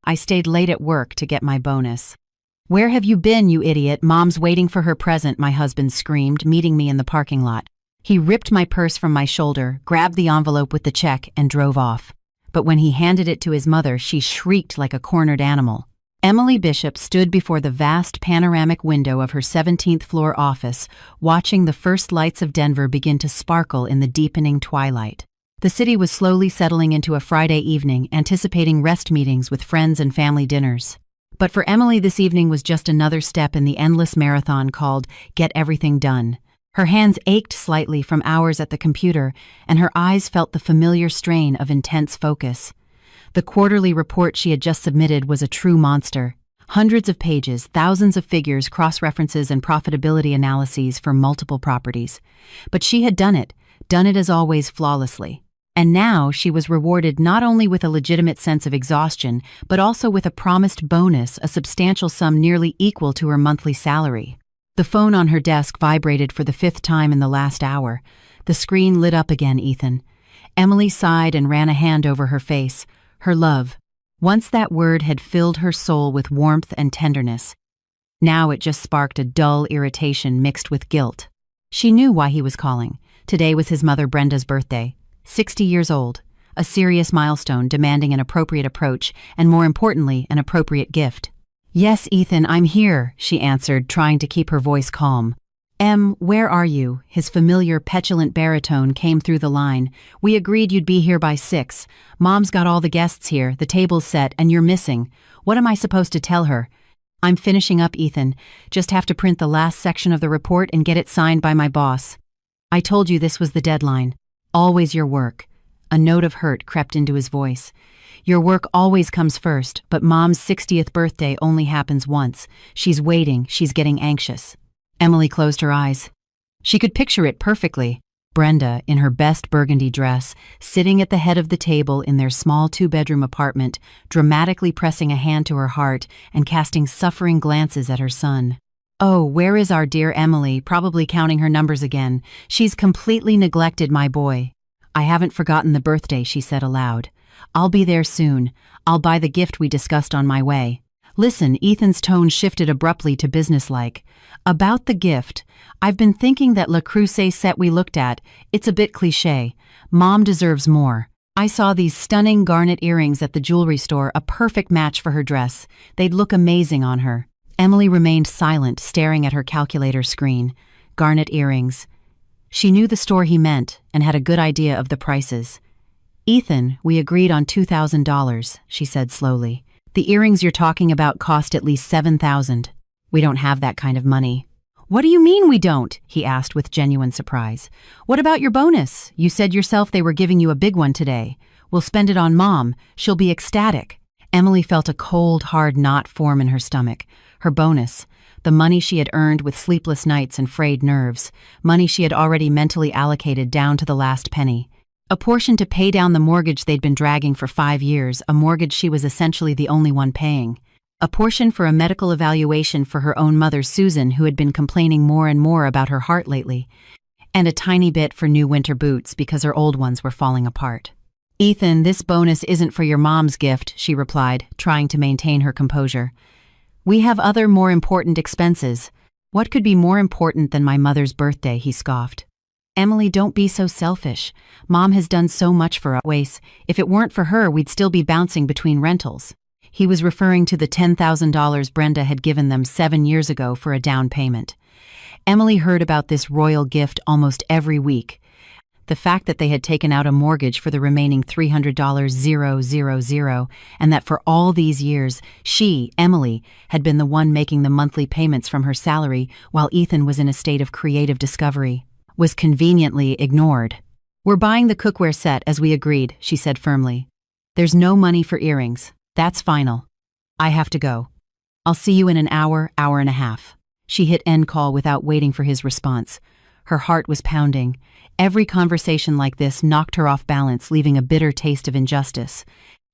I stayed late at work to get my bonus." "Where have you been, you idiot? Mom's waiting for her present," my husband screamed, meeting me in the parking lot. He ripped my purse from my shoulder, grabbed the envelope with the check, and drove off. But when he handed it to his mother, she shrieked like a cornered animal. Emily Bishop stood before the vast panoramic window of her 17th floor office, watching the first lights of Denver begin to sparkle in the deepening twilight. The city was slowly settling into a Friday evening, anticipating rest meetings with friends and family dinners. But for Emily, this evening was just another step in the endless marathon called Get Everything Done. Her hands ached slightly from hours at the computer, and her eyes felt the familiar strain of intense focus. The quarterly report she had just submitted was a true monster. Hundreds of pages, thousands of figures, cross-references, and profitability analyses for multiple properties. But she had done it as always flawlessly. And now she was rewarded not only with a legitimate sense of exhaustion, but also with a promised bonus, a substantial sum nearly equal to her monthly salary. The phone on her desk vibrated for the 5th time in the last hour. The screen lit up again, Ethan. Emily sighed and ran a hand over her face. Her love. Once that word had filled her soul with warmth and tenderness. Now it just sparked a dull irritation mixed with guilt. She knew why he was calling. Today was his mother Brenda's birthday. 60 years old. A serious milestone demanding an appropriate approach, and more importantly, an appropriate gift. "Yes, Ethan, I'm here," she answered, trying to keep her voice calm. Where are you?" His familiar, petulant baritone came through the line. "We agreed you'd be here by 6. Mom's got all the guests here, the table's set, and you're missing. What am I supposed to tell her?" "I'm finishing up, Ethan. Just have to print the last section of the report and get it signed by my boss." "I told you this was the deadline. Always your work." A note of hurt crept into his voice. "Your work always comes first, but Mom's 60th birthday only happens once. She's waiting, she's getting anxious." Emily closed her eyes. She could picture it perfectly. Brenda, in her best burgundy dress, sitting at the head of the table in their small 2-bedroom apartment, dramatically pressing a hand to her heart and casting suffering glances at her son. "Oh, where is our dear Emily?" Probably counting her numbers again. "She's completely neglected my boy." "I haven't forgotten the birthday," she said aloud. "I'll be there soon. I'll buy the gift we discussed on my way." "Listen," Ethan's tone shifted abruptly to businesslike. "About the gift, I've been thinking that Le Creuset set we looked at, it's a bit cliché. Mom deserves more. I saw these stunning garnet earrings at the jewelry store, a perfect match for her dress. They'd look amazing on her." Emily remained silent, staring at her calculator screen. Garnet earrings. She knew the store he meant and had a good idea of the prices. "Ethan, we agreed on $2,000, she said slowly. "The earrings you're talking about cost at least $7,000. We don't have that kind of money." "What do you mean we don't?" he asked with genuine surprise. "What about your bonus? You said yourself they were giving you a big one today. We'll spend it on Mom. She'll be ecstatic." Emily felt a cold, hard knot form in her stomach. Her bonus, the money she had earned with sleepless nights and frayed nerves, money she had already mentally allocated down to the last penny. A portion to pay down the mortgage they'd been dragging for 5 years, a mortgage she was essentially the only one paying. A portion for a medical evaluation for her own mother, Susan, who had been complaining more and more about her heart lately. And a tiny bit for new winter boots because her old ones were falling apart. "Ethan, this bonus isn't for your mom's gift," she replied, trying to maintain her composure. "We have other more important expenses." "What could be more important than my mother's birthday?" he scoffed. "Emily, don't be so selfish. Mom has done so much for us. If it weren't for her, we'd still be bouncing between rentals." He was referring to the $10,000 Brenda had given them 7 years ago for a down payment. Emily heard about this royal gift almost every week. The fact that they had taken out a mortgage for the remaining $300,000, and that for all these years, she, Emily, had been the one making the monthly payments from her salary while Ethan was in a state of creative discovery, was conveniently ignored. "We're buying the cookware set as we agreed," she said firmly. "There's no money for earrings. That's final. I have to go. I'll see you in an hour, hour and a half." She hit end call without waiting for his response. Her heart was pounding. Every conversation like this knocked her off balance, leaving a bitter taste of injustice.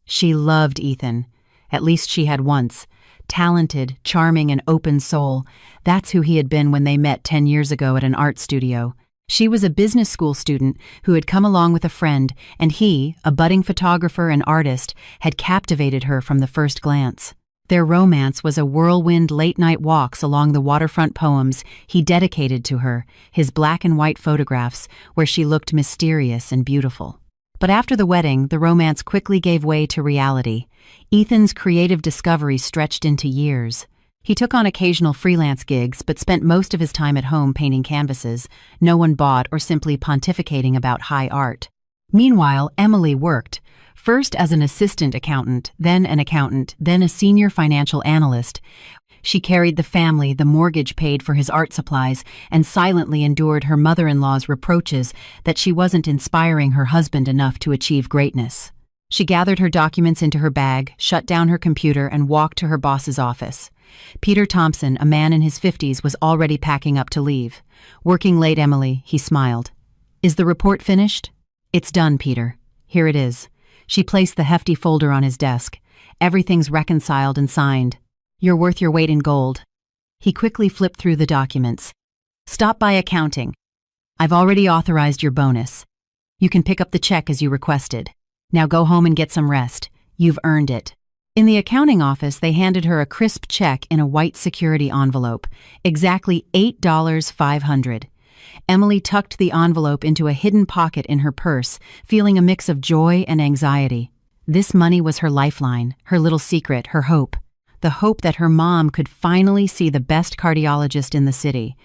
She loved Ethan. At least she had once. Talented, charming, and open soul. That's who he had been when they met 10 years ago at an art studio. She was a business school student who had come along with a friend, and he, a budding photographer and artist, had captivated her from the first glance. Their romance was a whirlwind late-night walks along the waterfront poems he dedicated to her, his black and white photographs, where she looked mysterious and beautiful. But after the wedding, the romance quickly gave way to reality. Ethan's creative discovery stretched into years. He took on occasional freelance gigs, but spent most of his time at home painting canvases no one bought or simply pontificating about high art. Meanwhile, Emily worked, first as an assistant accountant, then a senior financial analyst. She carried the family, the mortgage paid for his art supplies, and silently endured her mother-in-law's reproaches that she wasn't inspiring her husband enough to achieve greatness. She gathered her documents into her bag, shut down her computer, and walked to her boss's office. Peter Thompson, a man in his 50s, was already packing up to leave. "Working late, Emily," he smiled. "Is the report finished?" "It's done, Peter. Here it is." She placed the hefty folder on his desk. "Everything's reconciled and signed. You're worth your weight in gold." He quickly flipped through the documents. "Stop by accounting. I've already authorized your bonus. You can pick up the check as you requested. Now go home and get some rest. You've earned it." In the accounting office, they handed her a crisp check in a white security envelope, exactly $8,500. Emily tucked the envelope into a hidden pocket in her purse, feeling a mix of joy and anxiety. This money was her lifeline, her little secret, her hope. The hope that her mom could finally see the best cardiologist in the city.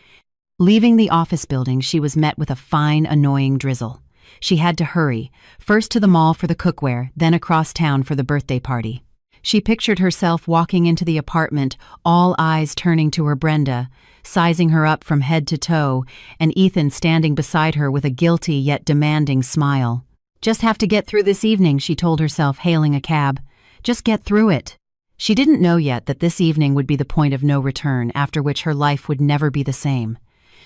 Leaving the office building, she was met with a fine, annoying drizzle. She had to hurry, first to the mall for the cookware, then across town for the birthday party. She pictured herself walking into the apartment, all eyes turning to her Brenda, sizing her up from head to toe, and Ethan standing beside her with a guilty yet demanding smile. "Just have to get through this evening," she told herself, hailing a cab. "Just get through it." She didn't know yet that this evening would be the point of no return, after which her life would never be the same.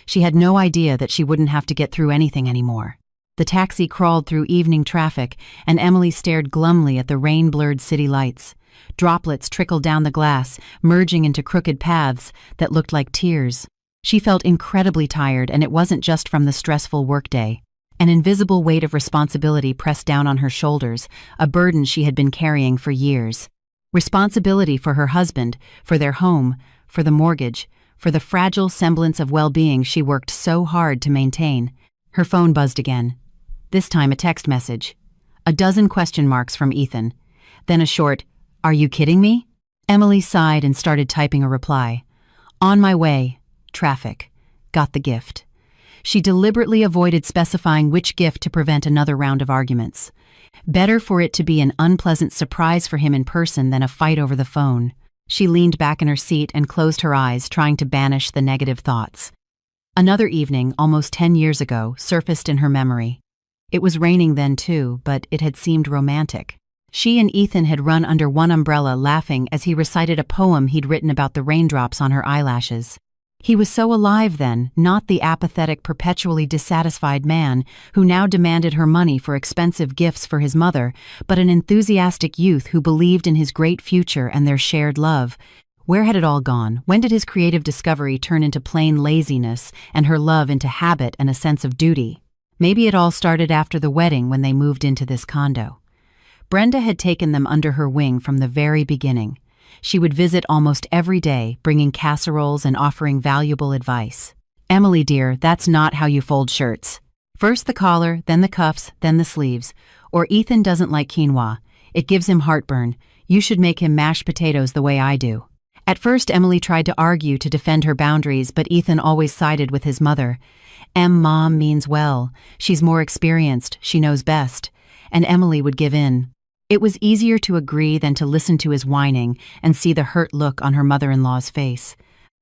She had no idea that she wouldn't have to get through anything anymore. The taxi crawled through evening traffic, and Emily stared glumly at the rain-blurred city lights. Droplets trickled down the glass, merging into crooked paths that looked like tears. She felt incredibly tired, and it wasn't just from the stressful workday. An invisible weight of responsibility pressed down on her shoulders, a burden she had been carrying for years. Responsibility for her husband, for their home, for the mortgage, for the fragile semblance of well-being she worked so hard to maintain. Her phone buzzed again. This time a text message. A dozen question marks from Ethan. Then a short, "Are you kidding me?" Emily sighed and started typing a reply. "On my way. Traffic. Got the gift." She deliberately avoided specifying which gift to prevent another round of arguments. Better for it to be an unpleasant surprise for him in person than a fight over the phone. She leaned back in her seat and closed her eyes, trying to banish the negative thoughts. Another evening, almost 10 years ago, surfaced in her memory. It was raining then too, but it had seemed romantic. She and Ethan had run under one umbrella laughing as he recited a poem he'd written about the raindrops on her eyelashes. He was so alive then, not the apathetic, perpetually dissatisfied man who now demanded her money for expensive gifts for his mother, but an enthusiastic youth who believed in his great future and their shared love. Where had it all gone? When did his creative discovery turn into plain laziness and her love into habit and a sense of duty? Maybe it all started after the wedding when they moved into this condo. Brenda had taken them under her wing from the very beginning. She would visit almost every day, bringing casseroles and offering valuable advice. "Emily, dear, that's not how you fold shirts. First the collar, then the cuffs, then the sleeves. Or Ethan doesn't like quinoa. It gives him heartburn. You should make him mashed potatoes the way I do." At first, Emily tried to argue to defend her boundaries, but Ethan always sided with his mother. Mom means well. She's more experienced. She knows best." And Emily would give in. It was easier to agree than to listen to his whining and see the hurt look on her mother-in-law's face.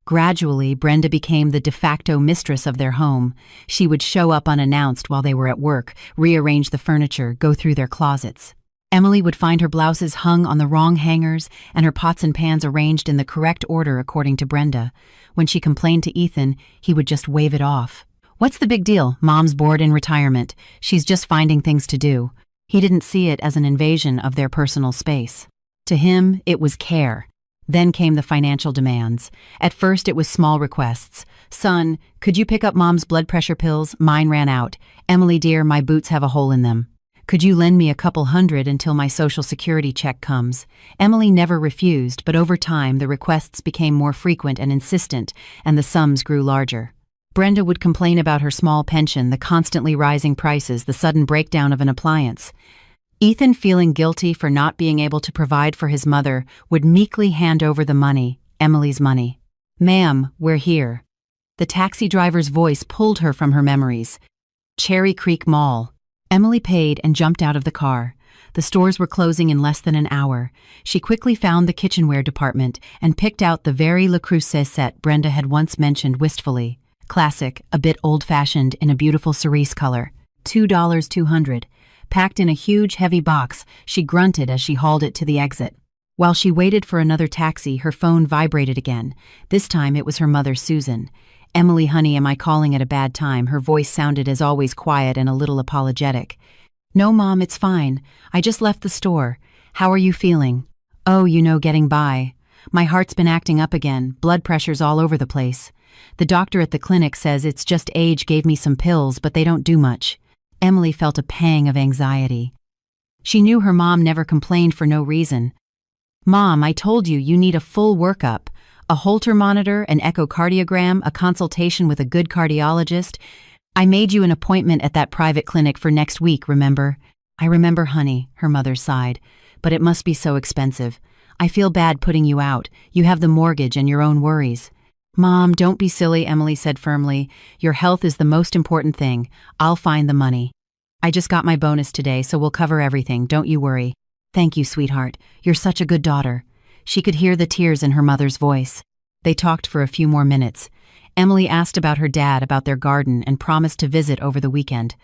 Gradually, Brenda became the de facto mistress of their home. She would show up unannounced while they were at work, rearrange the furniture, go through their closets. Emily would find her blouses hung on the wrong hangers and her pots and pans arranged in the correct order according to Brenda. When she complained to Ethan, he would just wave it off. "What's the big deal? Mom's bored in retirement. She's just finding things to do." He didn't see it as an invasion of their personal space. To him, it was care. Then came the financial demands. At first it was small requests. Son, could you pick up Mom's blood pressure pills? Mine ran out. Emily dear, my boots have a hole in them. Could you lend me a couple hundred until my Social Security check comes? Emily never refused, but over time the requests became more frequent and insistent, and the sums grew larger. Brenda would complain about her small pension, the constantly rising prices, the sudden breakdown of an appliance. Ethan, feeling guilty for not being able to provide for his mother, would meekly hand over the money, Emily's money. "Ma'am, we're here." The taxi driver's voice pulled her from her memories. Cherry Creek Mall. Emily paid and jumped out of the car. The stores were closing in less than an hour. She quickly found the kitchenware department and picked out the very Le Creuset set Brenda had once mentioned wistfully. Classic, a bit old-fashioned, in a beautiful cerise color. $2.200. Packed in a huge, heavy box, she grunted as she hauled it to the exit. While she waited for another taxi, her phone vibrated again. This time it was her mother, Susan. "Emily, honey, am I calling at a bad time?" Her voice sounded as always quiet and a little apologetic. "No, Mom, it's fine. I just left the store. How are you feeling?" "Oh, getting by. My heart's been acting up again, blood pressure's all over the place. The doctor at the clinic says it's just age, gave me some pills, but they don't do much." Emily felt a pang of anxiety. She knew her mom never complained for no reason. "Mom, I told you need a full workup. A Holter monitor, an echocardiogram, a consultation with a good cardiologist. I made you an appointment at that private clinic for next week, remember?" "I remember, honey," her mother sighed. "But it must be so expensive. I feel bad putting you out. You have the mortgage and your own worries." "Mom, don't be silly," Emily said firmly. "Your health is the most important thing. I'll find the money. I just got my bonus today, so we'll cover everything, don't you worry." "Thank you, sweetheart. You're such a good daughter." She could hear the tears in her mother's voice. They talked for a few more minutes. Emily asked about her dad, about their garden, and promised to visit over the weekend.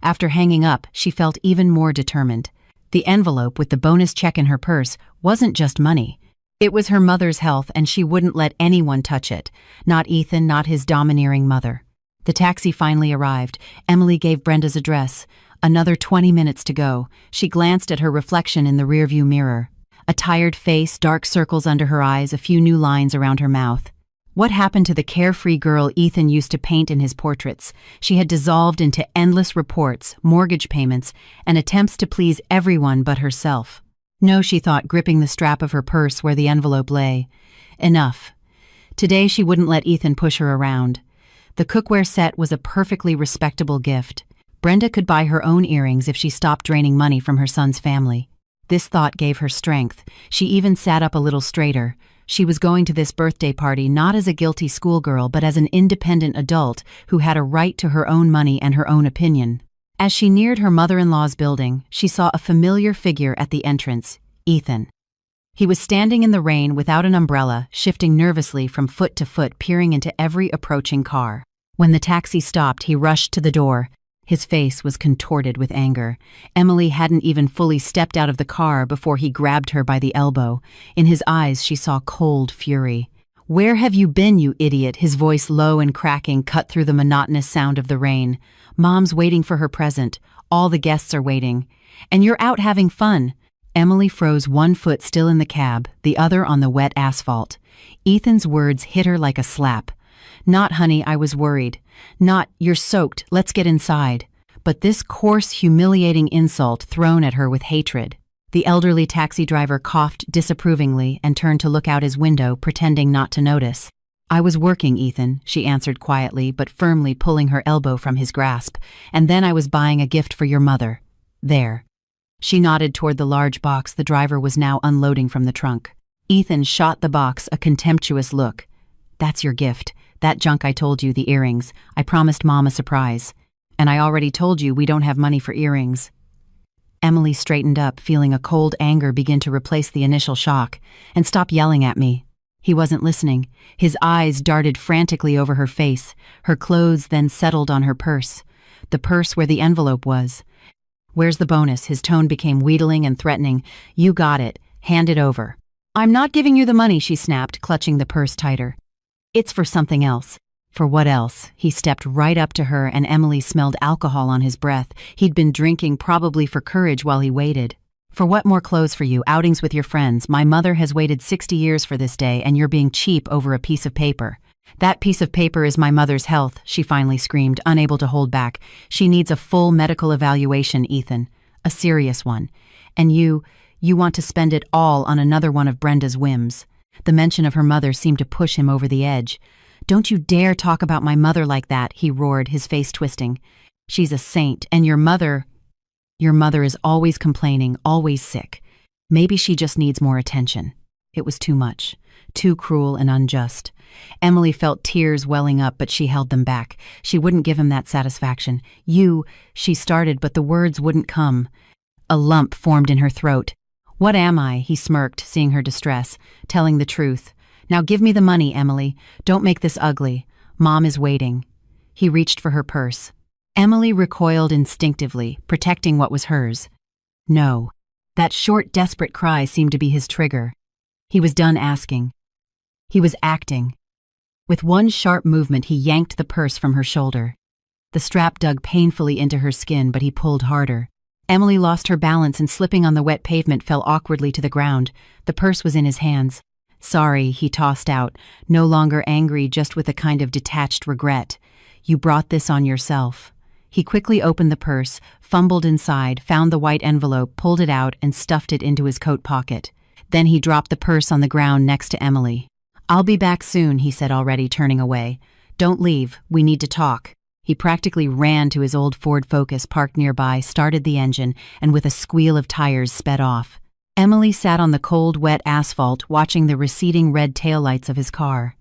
After hanging up, she felt even more determined. The envelope with the bonus check in her purse wasn't just money. It was her mother's health, and she wouldn't let anyone touch it. Not Ethan, not his domineering mother. The taxi finally arrived. Emily gave Brenda's address. Another 20 minutes to go. She glanced at her reflection in the rearview mirror. A tired face, dark circles under her eyes, a few new lines around her mouth. What happened to the carefree girl Ethan used to paint in his portraits? She had dissolved into endless reports, mortgage payments, and attempts to please everyone but herself. No, she thought, gripping the strap of her purse where the envelope lay. Enough. Today she wouldn't let Ethan push her around. The cookware set was a perfectly respectable gift. Brenda could buy her own earrings if she stopped draining money from her son's family. This thought gave her strength. She even sat up a little straighter. She was going to this birthday party not as a guilty schoolgirl, but as an independent adult who had a right to her own money and her own opinion. As she neared her mother-in-law's building, she saw a familiar figure at the entrance, Ethan. He was standing in the rain without an umbrella, shifting nervously from foot to foot, peering into every approaching car. When the taxi stopped, he rushed to the door. His face was contorted with anger. Emily hadn't even fully stepped out of the car before he grabbed her by the elbow. In his eyes, she saw cold fury. "Where have you been, you idiot?" His voice, low and cracking, cut through the monotonous sound of the rain. "Mom's waiting for her present. All the guests are waiting. And you're out having fun." Emily froze, one foot still in the cab, the other on the wet asphalt. Ethan's words hit her like a slap. "Not, honey, I was worried. Not, you're soaked, let's get inside." But this coarse, humiliating insult thrown at her with hatred. The elderly taxi driver coughed disapprovingly and turned to look out his window, pretending not to notice. "I was working, Ethan," she answered quietly but firmly, pulling her elbow from his grasp. "And then I was buying a gift for your mother. There." She nodded toward the large box the driver was now unloading from the trunk. Ethan shot the box a contemptuous look. "That's your gift. That junk I told you, the earrings. I promised Mom a surprise. And I already told you we don't have money for earrings." Emily straightened up, feeling a cold anger begin to replace the initial shock. "And stop yelling at me." He wasn't listening. His eyes darted frantically over her face. Her clothes then settled on her purse. The purse where the envelope was. "Where's the bonus?" His tone became wheedling and threatening. "You got it. Hand it over." "I'm not giving you the money," she snapped, clutching the purse tighter. "It's for something else." "For what else?" He stepped right up to her, and Emily smelled alcohol on his breath. He'd been drinking, probably for courage, while he waited. For what more clothes for you, outings with your friends? My mother has waited 60 years for this day, and you're being cheap over a piece of paper. That piece of paper is my mother's health, she finally screamed, unable to hold back. She needs a full medical evaluation, Ethan. A serious one. And you want to spend it all on another one of Brenda's whims. The mention of her mother seemed to push him over the edge. Don't you dare talk about my mother like that, he roared, his face twisting. She's a saint, and your mother is always complaining, always sick. Maybe she just needs more attention. It was too much, too cruel and unjust. Emily felt tears welling up, but she held them back. She wouldn't give him that satisfaction. She started, but the words wouldn't come. A lump formed in her throat. What am I? He smirked, seeing her distress, telling the truth. Now give me the money, Emily. Don't make this ugly. Mom is waiting. He reached for her purse. Emily recoiled instinctively, protecting what was hers. No. That short, desperate cry seemed to be his trigger. He was done asking. He was acting. With one sharp movement, he yanked the purse from her shoulder. The strap dug painfully into her skin, but he pulled harder. Emily lost her balance and, slipping on the wet pavement, fell awkwardly to the ground. The purse was in his hands. Sorry, he tossed out, no longer angry, just with a kind of detached regret. You brought this on yourself. He quickly opened the purse, fumbled inside, found the white envelope, pulled it out, and stuffed it into his coat pocket. Then he dropped the purse on the ground next to Emily. I'll be back soon, he said, already turning away. Don't leave, we need to talk. He practically ran to his old Ford Focus parked nearby, started the engine, and with a squeal of tires sped off. Emily sat on the cold, wet asphalt, watching the receding red taillights of his car.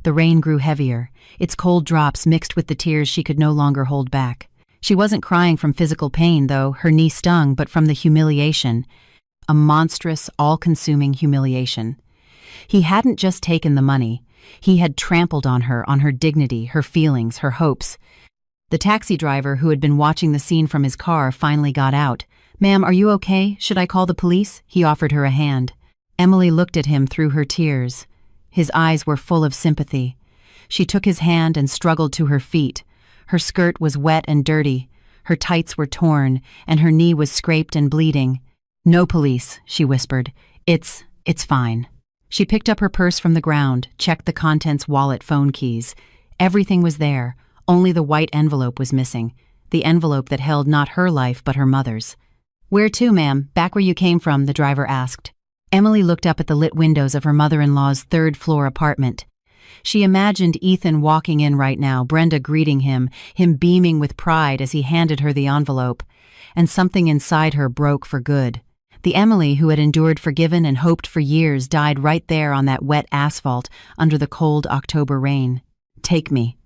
The rain grew heavier, its cold drops mixed with the tears she could no longer hold back. She wasn't crying from physical pain, though, her knee stung, but from the humiliation. A monstrous, all-consuming humiliation. He hadn't just taken the money. He had trampled on her dignity, her feelings, her hopes. The taxi driver, who had been watching the scene from his car, finally got out. Ma'am, are you okay? Should I call the police? He offered her a hand. Emily looked at him through her tears. His eyes were full of sympathy. She took his hand and struggled to her feet. Her skirt was wet and dirty. Her tights were torn, and her knee was scraped and bleeding. No police, she whispered. It's fine. She picked up her purse from the ground, checked the contents, wallet, phone keys. Everything was there. Only the white envelope was missing. The envelope that held not her life, but her mother's. Where to, ma'am? Back where you came from, the driver asked. Emily looked up at the lit windows of her mother-in-law's third-floor apartment. She imagined Ethan walking in right now, Brenda greeting him beaming with pride as he handed her the envelope. And something inside her broke for good. The Emily who had endured, forgiven, and hoped for years died right there on that wet asphalt under the cold October rain. Take me.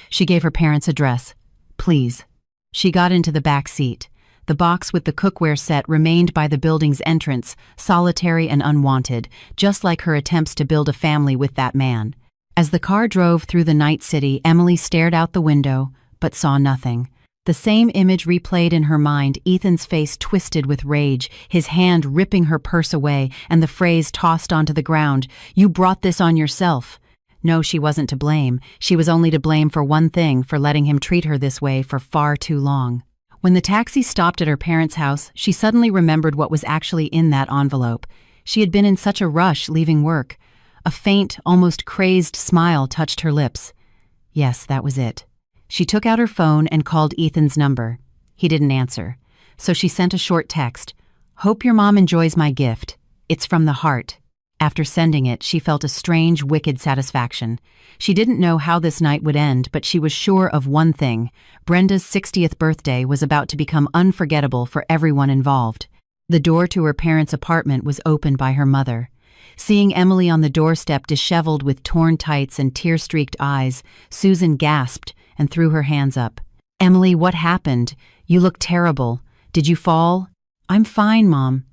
She gave her parents' address. Please. She got into the back seat. The box with the cookware set remained by the building's entrance, solitary and unwanted, just like her attempts to build a family with that man. As the car drove through the night city, Emily stared out the window, but saw nothing. The same image replayed in her mind, Ethan's face twisted with rage, his hand ripping her purse away, and the phrase tossed onto the ground, "You brought this on yourself." No, she wasn't to blame. She was only to blame for one thing, for letting him treat her this way for far too long. When the taxi stopped at her parents' house, she suddenly remembered what was actually in that envelope. She had been in such a rush leaving work. A faint, almost crazed smile touched her lips. Yes, that was it. She took out her phone and called Ethan's number. He didn't answer. So she sent a short text. Hope your mom enjoys my gift. It's from the heart. After sending it, she felt a strange, wicked satisfaction. She didn't know how this night would end, but she was sure of one thing. Brenda's 60th birthday was about to become unforgettable for everyone involved. The door to her parents' apartment was opened by her mother. Seeing Emily on the doorstep, disheveled with torn tights and tear-streaked eyes, Susan gasped and threw her hands up. Emily, what happened? You look terrible. Did you fall? I'm fine, Mom.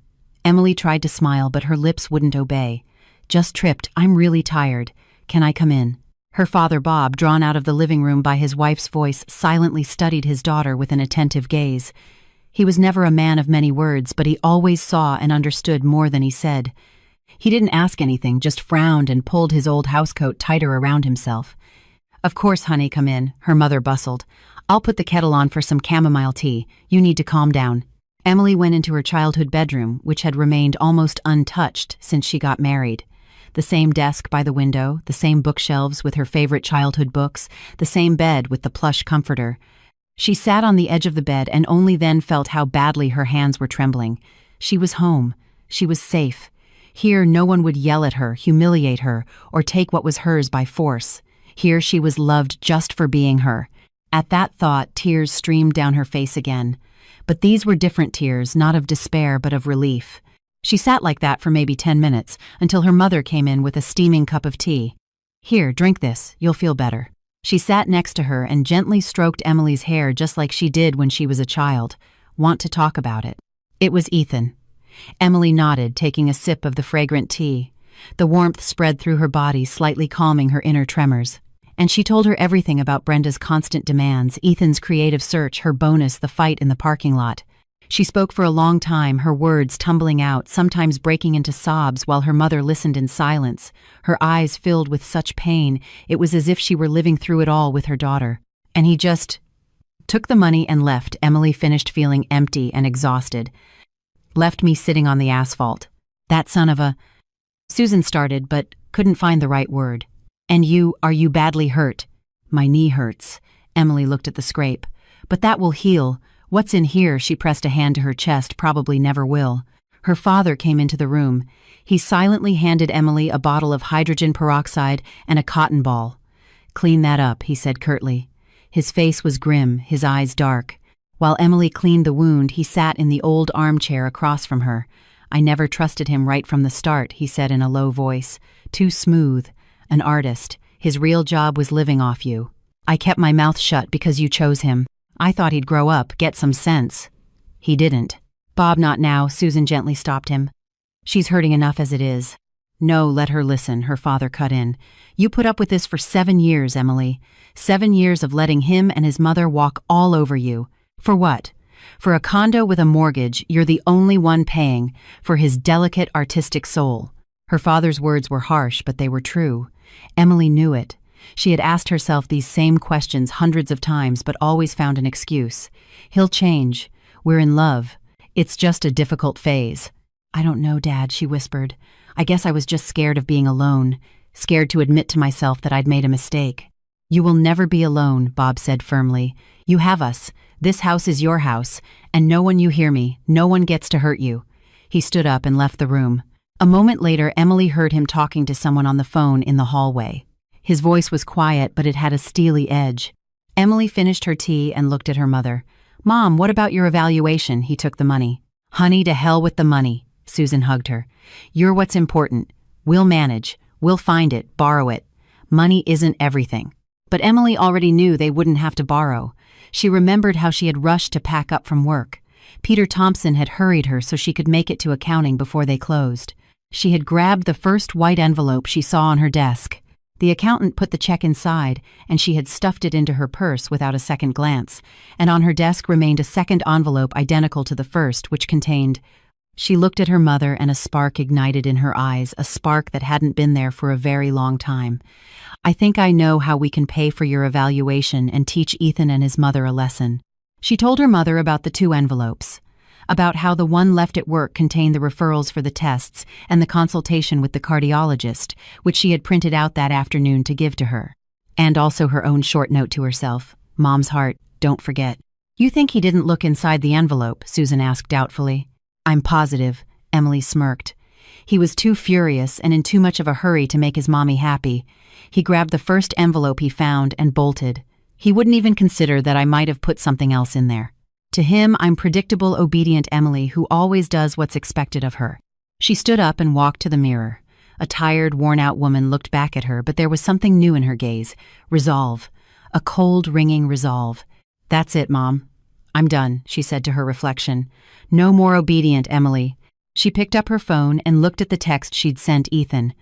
Emily tried to smile, but her lips wouldn't obey. Just tripped. I'm really tired. Can I come in? Her father, Bob, drawn out of the living room by his wife's voice, silently studied his daughter with an attentive gaze. He was never a man of many words, but he always saw and understood more than he said. He didn't ask anything, just frowned and pulled his old housecoat tighter around himself. Of course, honey, come in, her mother bustled. I'll put the kettle on for some chamomile tea. You need to calm down. Emily went into her childhood bedroom, which had remained almost untouched since she got married. The same desk by the window, the same bookshelves with her favorite childhood books, the same bed with the plush comforter. She sat on the edge of the bed and only then felt how badly her hands were trembling. She was home. She was safe. Here no one would yell at her, humiliate her, or take what was hers by force. Here she was loved just for being her. At that thought, tears streamed down her face again. But these were different tears, not of despair but of relief. She sat like that for maybe 10 minutes, until her mother came in with a steaming cup of tea. "Here, drink this, you'll feel better." She sat next to her and gently stroked Emily's hair just like she did when she was a child. "Want to talk about it?" It was Ethan. Emily nodded, taking a sip of the fragrant tea. The warmth spread through her body, slightly calming her inner tremors. And she told her everything about Brenda's constant demands, Ethan's creative search, her bonus, the fight in the parking lot. She spoke for a long time, her words tumbling out, sometimes breaking into sobs while her mother listened in silence, her eyes filled with such pain, it was as if she were living through it all with her daughter. And he just took the money and left. Emily finished feeling empty and exhausted. "Left me sitting on the asphalt. That son of a—" Susan started, but couldn't find the right word. "And are you badly hurt?" "My knee hurts." Emily looked at the scrape. "But that will heal. What's in here?" She pressed a hand to her chest. "Probably never will." Her father came into the room. He silently handed Emily a bottle of hydrogen peroxide and a cotton ball. "Clean that up," he said curtly. His face was grim, his eyes dark. While Emily cleaned the wound, he sat in the old armchair across from her. "I never trusted him right from the start," he said in a low voice. "Too smooth. An artist. His real job was living off you. I kept my mouth shut because you chose him. I thought he'd grow up, get some sense. He didn't." "Bob, not now," Susan gently stopped him. "She's hurting enough as it is." "No, let her listen," her father cut in. "You put up with this for 7 years, Emily. 7 years of letting him and his mother walk all over you. For what? For a condo with a mortgage you're the only one paying, for his delicate artistic soul." Her father's words were harsh, but they were true. Emily knew it. She had asked herself these same questions hundreds of times, but always found an excuse. "He'll change. We're in love. It's just a difficult phase." "I don't know, Dad," she whispered. "I guess I was just scared of being alone, scared to admit to myself that I'd made a mistake." "You will never be alone," Bob said firmly. "You have us. This house is your house, and no one, you hear me, no one gets to hurt you." He stood up and left the room. A moment later, Emily heard him talking to someone on the phone in the hallway. His voice was quiet, but it had a steely edge. Emily finished her tea and looked at her mother. "Mom, what about your evaluation?" He took the money. "Honey, to hell with the money." Susan hugged her. "You're what's important. We'll manage. We'll find it, borrow it. Money isn't everything." But Emily already knew they wouldn't have to borrow. She remembered how she had rushed to pack up from work. Peter Thompson had hurried her so she could make it to accounting before they closed. She had grabbed the first white envelope she saw on her desk. The accountant put the check inside, and she had stuffed it into her purse without a second glance, and on her desk remained a second envelope identical to the first, which contained— She looked at her mother and a spark ignited in her eyes, a spark that hadn't been there for a very long time. "I think I know how we can pay for your evaluation and teach Ethan and his mother a lesson." She told her mother about the 2 envelopes, about how the one left at work contained the referrals for the tests and the consultation with the cardiologist, which she had printed out that afternoon to give to her. And also her own short note to herself. "Mom's heart, don't forget." "You think he didn't look inside the envelope?" Susan asked doubtfully. "I'm positive," Emily smirked. "He was too furious and in too much of a hurry to make his mommy happy. He grabbed the first envelope he found and bolted. He wouldn't even consider that I might have put something else in there. To him, I'm predictable, obedient Emily who always does what's expected of her." She stood up and walked to the mirror. A tired, worn-out woman looked back at her, but there was something new in her gaze. Resolve. A cold, ringing resolve. "That's it, Mom. I'm done," she said to her reflection. "No more obedient, Emily." She picked up her phone and looked at the text she'd sent Ethan.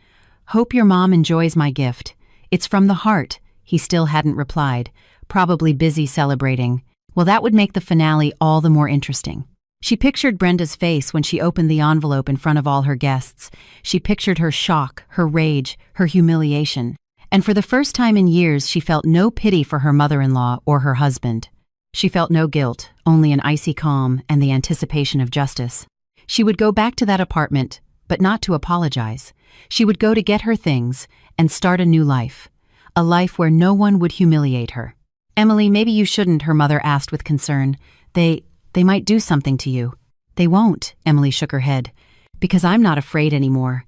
"Hope your mom enjoys my gift. It's from the heart." He still hadn't replied. Probably busy celebrating. Well, that would make the finale all the more interesting. She pictured Brenda's face when she opened the envelope in front of all her guests. She pictured her shock, her rage, her humiliation. And for the first time in years, she felt no pity for her mother-in-law or her husband. She felt no guilt, only an icy calm and the anticipation of justice. She would go back to that apartment, but not to apologize. She would go to get her things and start a new life. A life where no one would humiliate her. "Emily, maybe you shouldn't," her mother asked with concern. They might do something to you." "They won't," Emily shook her head. "Because I'm not afraid anymore.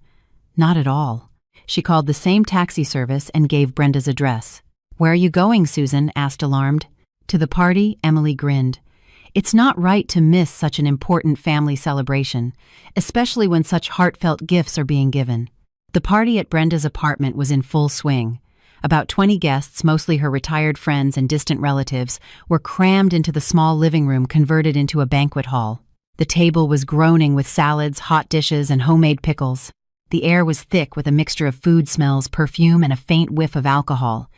Not at all." She called the same taxi service and gave Brenda's address. "Where are you going?" Susan asked, alarmed. "To the party," Emily grinned. It's not right to miss such an important family celebration, especially when such heartfelt gifts are being given. The party at Brenda's apartment was in full swing. About 20 guests, mostly her retired friends and distant relatives, were crammed into the small living room converted into a banquet hall. The table was groaning with salads, hot dishes, and homemade pickles. The air was thick with a mixture of food smells, perfume, and a faint whiff of alcohol.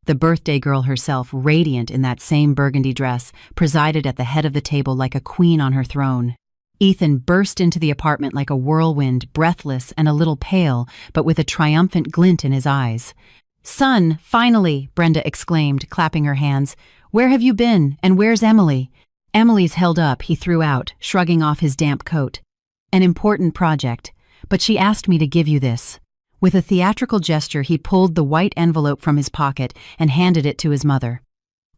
The birthday girl herself, radiant in that same burgundy dress, presided at the head of the table like a queen on her throne. Ethan burst into the apartment like a whirlwind, breathless and a little pale, but with a triumphant glint in his eyes. "Son, finally!" Brenda exclaimed, clapping her hands. "Where have you been, and where's Emily?" "Emily's held up," he threw out, shrugging off his damp coat. "An important project, but she asked me to give you this." With a theatrical gesture, he pulled the white envelope from his pocket and handed it to his mother.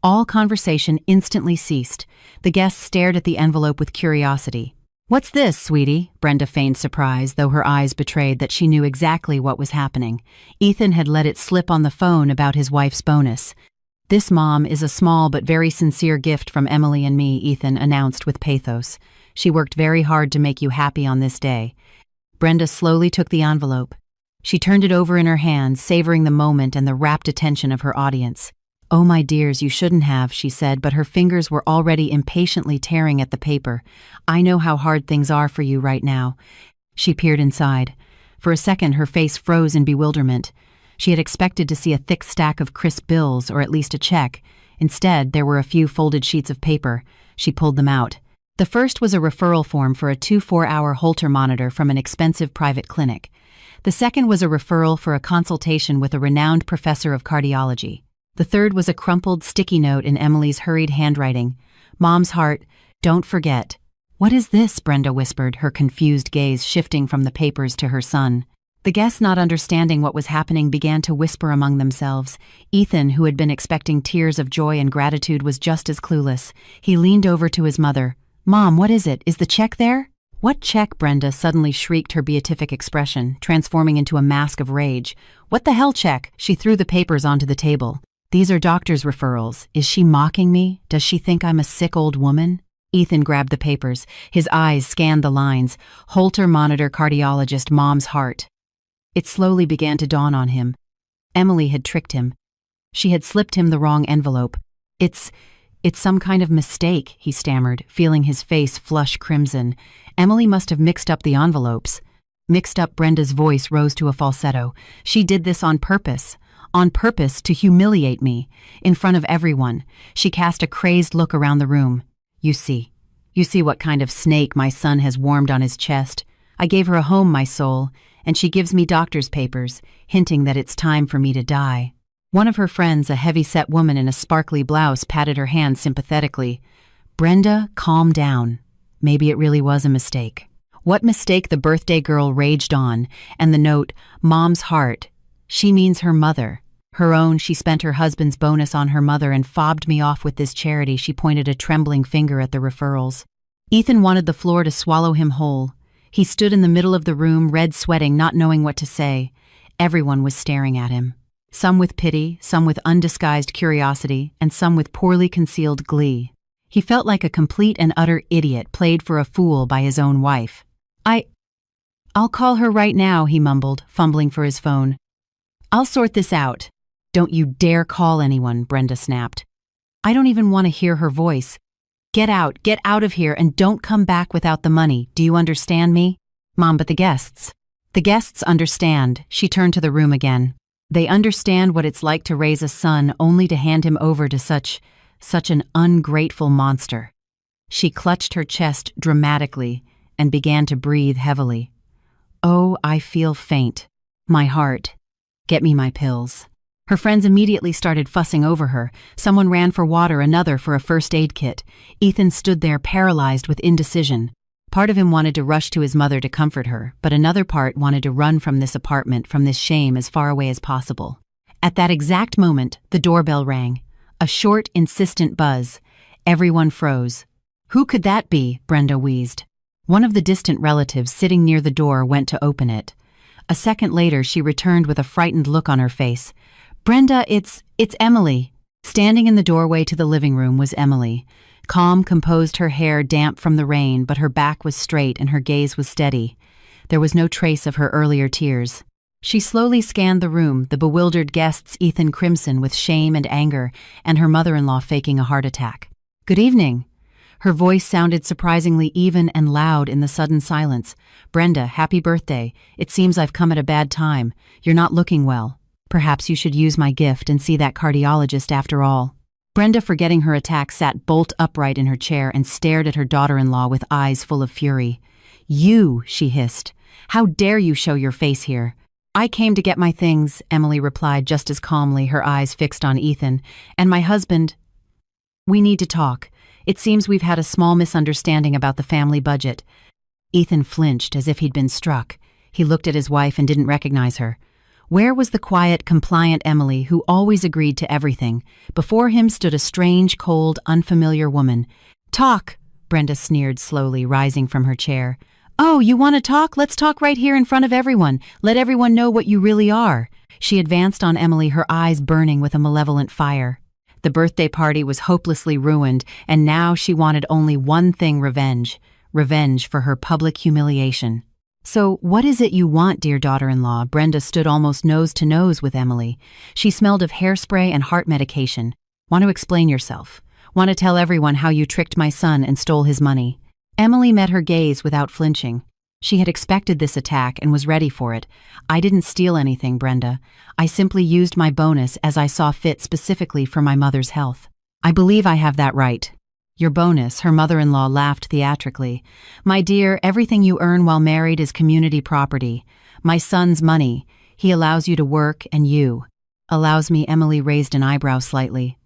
All conversation instantly ceased. The guests stared at the envelope with curiosity. "What's this, sweetie?" Brenda feigned surprise, though her eyes betrayed that she knew exactly what was happening. Ethan had let it slip on the phone about his wife's bonus. "This, Mom, is a small but very sincere gift from Emily and me," Ethan announced with pathos. "She worked very hard to make you happy on this day." Brenda slowly took the envelope. She turned it over in her hands, savoring the moment and the rapt attention of her audience. "Oh, my dears, you shouldn't have," she said, but her fingers were already impatiently tearing at the paper. "I know how hard things are for you right now." She peered inside. For a second, her face froze in bewilderment. She had expected to see a thick stack of crisp bills, or at least a check. Instead, there were a few folded sheets of paper. She pulled them out. The first was a referral form for a 24-hour Holter monitor from an expensive private clinic. The second was a referral for a consultation with a renowned professor of cardiology. The third was a crumpled, sticky note in Emily's hurried handwriting. "Mom's heart, don't forget." "What is this?" Brenda whispered, her confused gaze shifting from the papers to her son. The guests, not understanding what was happening, began to whisper among themselves. Ethan, who had been expecting tears of joy and gratitude, was just as clueless. He leaned over to his mother. "Mom, what is it? Is the check there?" "What check?" Brenda suddenly shrieked, her beatific expression transforming into a mask of rage. "What the hell check?" She threw the papers onto the table. "These are doctor's referrals. Is she mocking me? Does she think I'm a sick old woman?" Ethan grabbed the papers. His eyes scanned the lines. "Holter monitor, cardiologist, mom's heart." It slowly began to dawn on him. Emily had tricked him. She had slipped him the wrong envelope. It's some kind of mistake," he stammered, feeling his face flush crimson. "Emily must have mixed up the envelopes." Mixed up, Brenda's voice rose to a falsetto. "She did this on purpose. On purpose to humiliate me. In front of everyone." She cast a crazed look around the room. You see what kind of snake my son has warmed on his chest. I gave her a home, my soul, and she gives me doctor's papers, hinting that it's time for me to die." One of her friends, a heavy-set woman in a sparkly blouse, patted her hand sympathetically. "Brenda, calm down. Maybe it really was a mistake." What mistake? The birthday girl raged on, and the note, "Mom's heart." She means her mother. Her own. She spent her husband's bonus on her mother and fobbed me off with this charity. She pointed a trembling finger at the referrals. Ethan wanted the floor to swallow him whole. He stood in the middle of the room, red sweating, not knowing what to say. Everyone was staring at him. Some with pity, some with undisguised curiosity, and some with poorly concealed glee. He felt like a complete and utter idiot played for a fool by his own wife. I'll call her right now," he mumbled, fumbling for his phone. "I'll sort this out." "Don't you dare call anyone," Brenda snapped. "I don't even want to hear her voice. Get out of here, and don't come back without the money. Do you understand me?" "Mom, but the guests." "The guests understand." She turned to the room again. "They understand what it's like to raise a son only to hand him over to such an ungrateful monster." She clutched her chest dramatically and began to breathe heavily. "Oh, I feel faint. My heart. Get me my pills." Her friends immediately started fussing over her. Someone ran for water, another for a first aid kit. Ethan stood there paralyzed with indecision. Part of him wanted to rush to his mother to comfort her, but another part wanted to run from this apartment, from this shame, as far away as possible. At that exact moment, the doorbell rang. A short, insistent buzz. Everyone froze. "Who could that be?" Brenda wheezed. One of the distant relatives sitting near the door went to open it. A second later, she returned with a frightened look on her face. "Brenda, it's Emily." Standing in the doorway to the living room was Emily. Calm, composed, her hair damp from the rain, but her back was straight and her gaze was steady. There was no trace of her earlier tears. She slowly scanned the room, the bewildered guests, Ethan crimson with shame and anger, and her mother-in-law faking a heart attack. "Good evening." Her voice sounded surprisingly even and loud in the sudden silence. "Brenda, happy birthday. It seems I've come at a bad time. You're not looking well. Perhaps you should use my gift and see that cardiologist after all." Brenda, forgetting her attack, sat bolt upright in her chair and stared at her daughter-in-law with eyes full of fury. "You," she hissed. "How dare you show your face here?" "I came to get my things," Emily replied just as calmly, her eyes fixed on Ethan. "And my husband. We need to talk. It seems we've had a small misunderstanding about the family budget." Ethan flinched as if he'd been struck. He looked at his wife and didn't recognize her. Where was the quiet, compliant Emily who always agreed to everything? Before him stood a strange, cold, unfamiliar woman. "Talk," Brenda sneered slowly, rising from her chair. "Oh, you want to talk? Let's talk right here in front of everyone. Let everyone know what you really are." She advanced on Emily, her eyes burning with a malevolent fire. The birthday party was hopelessly ruined, and now she wanted only one thing: revenge. Revenge for her public humiliation. "So, what is it you want, dear daughter-in-law?" Brenda stood almost nose to nose with Emily. She smelled of hairspray and heart medication. "Want to explain yourself? Want to tell everyone how you tricked my son and stole his money?" Emily met her gaze without flinching. She had expected this attack and was ready for it. "I didn't steal anything, Brenda. I simply used my bonus as I saw fit, specifically for my mother's health. I believe I have that right." "Your bonus," her mother-in-law laughed theatrically. "My dear, everything you earn while married is community property. My son's money. He allows you to work, and you." "Allows me?" Emily raised an eyebrow slightly.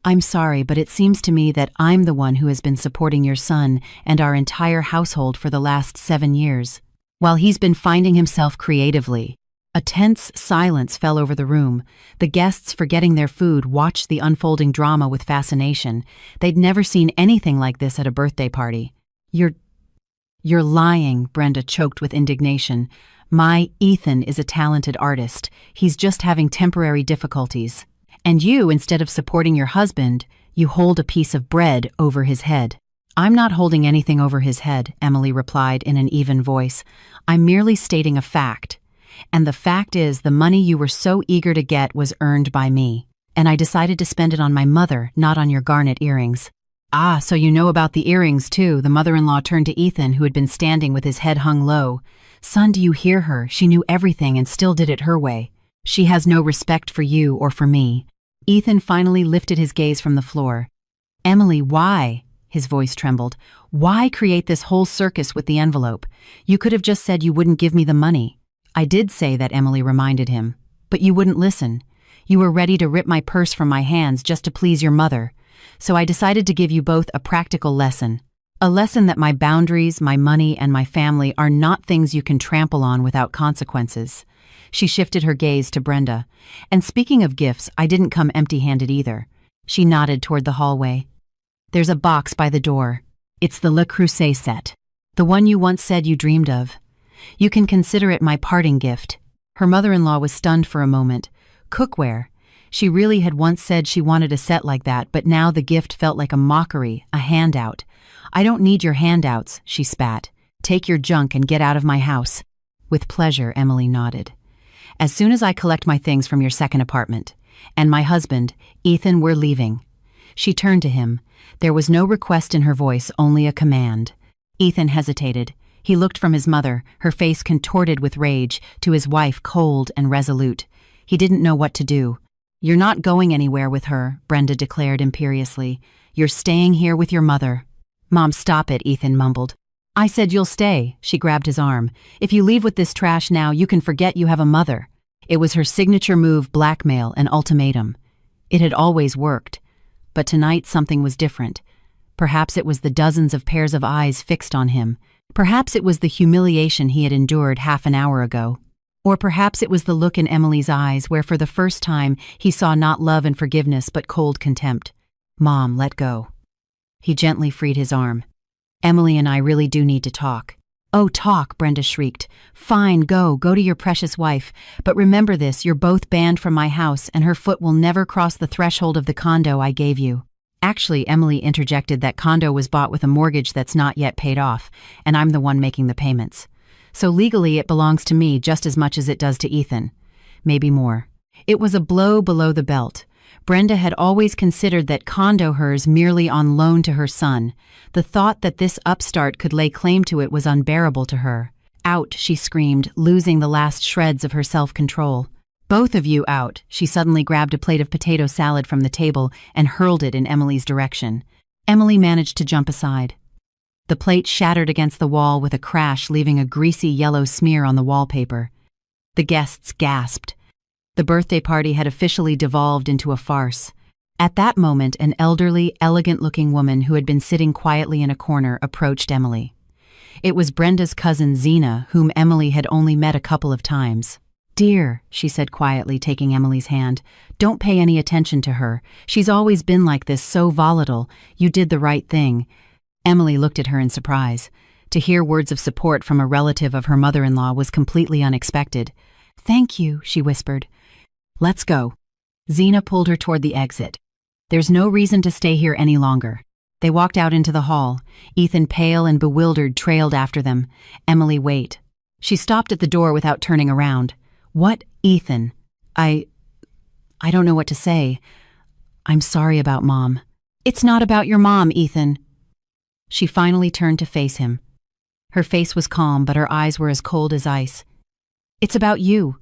"I'm sorry, but it seems to me that I'm the one who has been supporting your son and our entire household for the last 7 years, while he's been finding himself creatively." A tense silence fell over the room. The guests, forgetting their food, watched the unfolding drama with fascination. They'd never seen anything like this at a birthday party. You're lying," Brenda choked with indignation. "My Ethan is a talented artist. He's just having temporary difficulties. And you, instead of supporting your husband, you hold a piece of bread over his head." "I'm not holding anything over his head," Emily replied in an even voice. "I'm merely stating a fact. And the fact is, the money you were so eager to get was earned by me. And I decided to spend it on my mother, not on your garnet earrings." "Ah, so you know about the earrings, too." The mother-in-law turned to Ethan, who had been standing with his head hung low. "Son, do you hear her? She knew everything and still did it her way. She has no respect for you or for me." Ethan finally lifted his gaze from the floor. "Emily, why?" His voice trembled. "Why create this whole circus with the envelope? You could have just said you wouldn't give me the money." "I did say that," Emily reminded him. "But you wouldn't listen. You were ready to rip my purse from my hands just to please your mother. So I decided to give you both a practical lesson. A lesson that my boundaries, my money, and my family are not things you can trample on without consequences." She shifted her gaze to Brenda. "And speaking of gifts, I didn't come empty-handed either." She nodded toward the hallway. "There's a box by the door. It's the Le Creuset set. The one you once said you dreamed of. You can consider it my parting gift." Her mother-in-law was stunned for a moment. Cookware. She really had once said she wanted a set like that, but now the gift felt like a mockery, a handout. "I don't need your handouts," she spat. "Take your junk and get out of my house." "With pleasure," Emily nodded. "As soon as I collect my things from your second apartment. And my husband, Ethan, we're leaving." She turned to him. There was no request in her voice, only a command. Ethan hesitated. He looked from his mother, her face contorted with rage, to his wife, cold and resolute. He didn't know what to do. "You're not going anywhere with her," Brenda declared imperiously. "You're staying here with your mother." "Mom, stop it," Ethan mumbled. "I said you'll stay." She grabbed his arm. "If you leave with this trash now, you can forget you have a mother. It was her signature move: blackmail and ultimatum. It had always worked. But tonight something was different. Perhaps it was the dozens of pairs of eyes fixed on him. Perhaps it was the humiliation he had endured half an hour ago. Or perhaps it was the look in Emily's eyes where for the first time he saw not love and forgiveness but cold contempt. "Mom, let go." He gently freed his arm. "Emily and I really do need to talk." "Oh, talk," Brenda shrieked. "Fine, go to your precious wife. But remember this, you're both banned from my house and her foot will never cross the threshold of the condo I gave you." Actually, Emily interjected, that condo was bought with a mortgage that's not yet paid off, and I'm the one making the payments. So legally it belongs to me just as much as it does to Ethan. Maybe more. It was a blow below the belt. Brenda had always considered that condo hers merely on loan to her son. The thought that this upstart could lay claim to it was unbearable to her. "Out," she screamed, losing the last shreds of her self-control. "Both of you out." She suddenly grabbed a plate of potato salad from the table and hurled it in Emily's direction. Emily managed to jump aside. The plate shattered against the wall with a crash, leaving a greasy yellow smear on the wallpaper. The guests gasped. The birthday party had officially devolved into a farce. At that moment, an elderly, elegant-looking woman who had been sitting quietly in a corner approached Emily. It was Brenda's cousin Zena, whom Emily had only met a couple of times. "Dear," she said quietly, taking Emily's hand, "don't pay any attention to her. She's always been like this, so volatile. You did the right thing." Emily looked at her in surprise. To hear words of support from a relative of her mother-in-law was completely unexpected. "Thank you," she whispered. "Let's go." Zena pulled her toward the exit. "There's no reason to stay here any longer." They walked out into the hall. Ethan, pale and bewildered, trailed after them. "Emily, wait." She stopped at the door without turning around. "What, Ethan?" I don't know what to say. "I'm sorry about Mom." "It's not about your mom, Ethan." She finally turned to face him. Her face was calm, but her eyes were as cold as ice. "It's about you.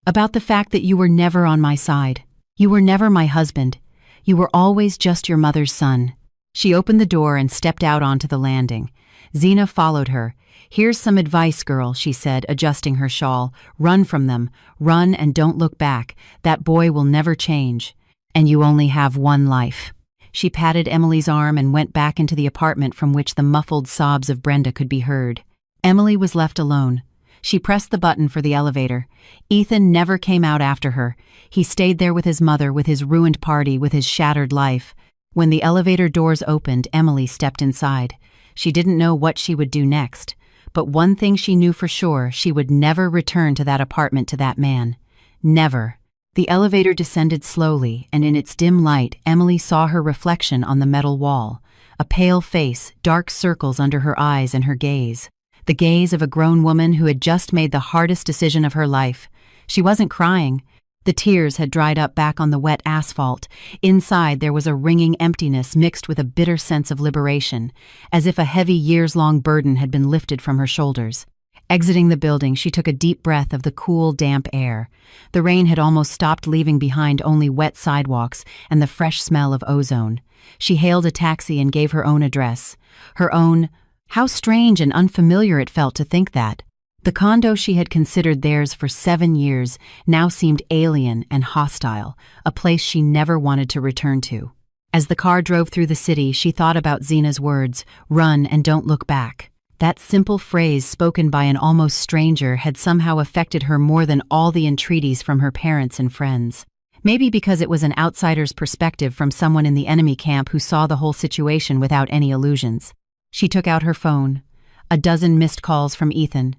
About the fact that you were never on my side. You were never my husband. You were always just your mother's son." She opened the door and stepped out onto the landing. Zena followed her. "Here's some advice, girl," she said, adjusting her shawl. "Run from them. Run and don't look back. That boy will never change. And you only have one life." She patted Emily's arm and went back into the apartment from which the muffled sobs of Brenda could be heard. Emily was left alone. She pressed the button for the elevator. Ethan never came out after her. He stayed there with his mother, with his ruined party, with his shattered life. When the elevator doors opened, Emily stepped inside. She didn't know what she would do next. But one thing she knew for sure: she would never return to that apartment, to that man. Never. The elevator descended slowly, and in its dim light, Emily saw her reflection on the metal wall. A pale face, dark circles under her eyes and her gaze. The gaze of a grown woman who had just made the hardest decision of her life. She wasn't crying. The tears had dried up back on the wet asphalt. Inside there was a ringing emptiness mixed with a bitter sense of liberation, as if a heavy years-long burden had been lifted from her shoulders. Exiting the building, she took a deep breath of the cool, damp air. The rain had almost stopped, leaving behind only wet sidewalks and the fresh smell of ozone. She hailed a taxi and gave her own address. Her own. How strange and unfamiliar it felt to think that. The condo she had considered theirs for 7 years now seemed alien and hostile, a place she never wanted to return to. As the car drove through the city, she thought about Zena's words, "Run and don't look back." That simple phrase, spoken by an almost stranger, had somehow affected her more than all the entreaties from her parents and friends. Maybe because it was an outsider's perspective from someone in the enemy camp who saw the whole situation without any illusions. She took out her phone. A dozen missed calls from Ethan.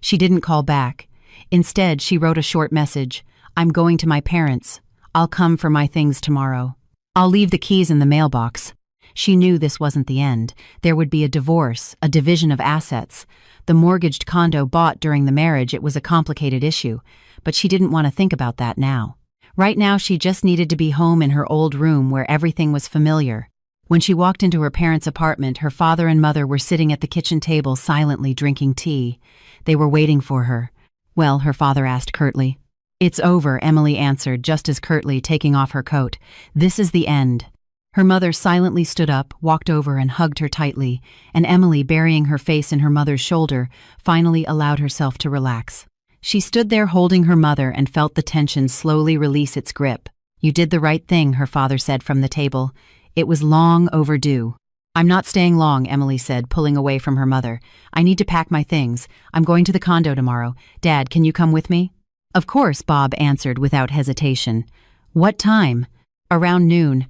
She didn't call back. Instead, she wrote a short message. "I'm going to my parents. I'll come for my things tomorrow. I'll leave the keys in the mailbox." She knew this wasn't the end. There would be a divorce, a division of assets. The mortgaged condo bought during the marriage, it was a complicated issue, but she didn't want to think about that now. Right now, she just needed to be home in her old room where everything was familiar. When she walked into her parents' apartment, her father and mother were sitting at the kitchen table silently drinking tea. They were waiting for her. "Well," her father asked curtly. "It's over," Emily answered just as curtly, taking off her coat. "This is the end." Her mother silently stood up, walked over and hugged her tightly, and Emily, burying her face in her mother's shoulder, finally allowed herself to relax. She stood there holding her mother and felt the tension slowly release its grip. "You did the right thing," her father said from the table. "It was long overdue." "I'm not staying long," Emily said, pulling away from her mother. "I need to pack my things. I'm going to the condo tomorrow. Dad, can you come with me?" "Of course," Bob answered without hesitation. "What time?" "Around noon.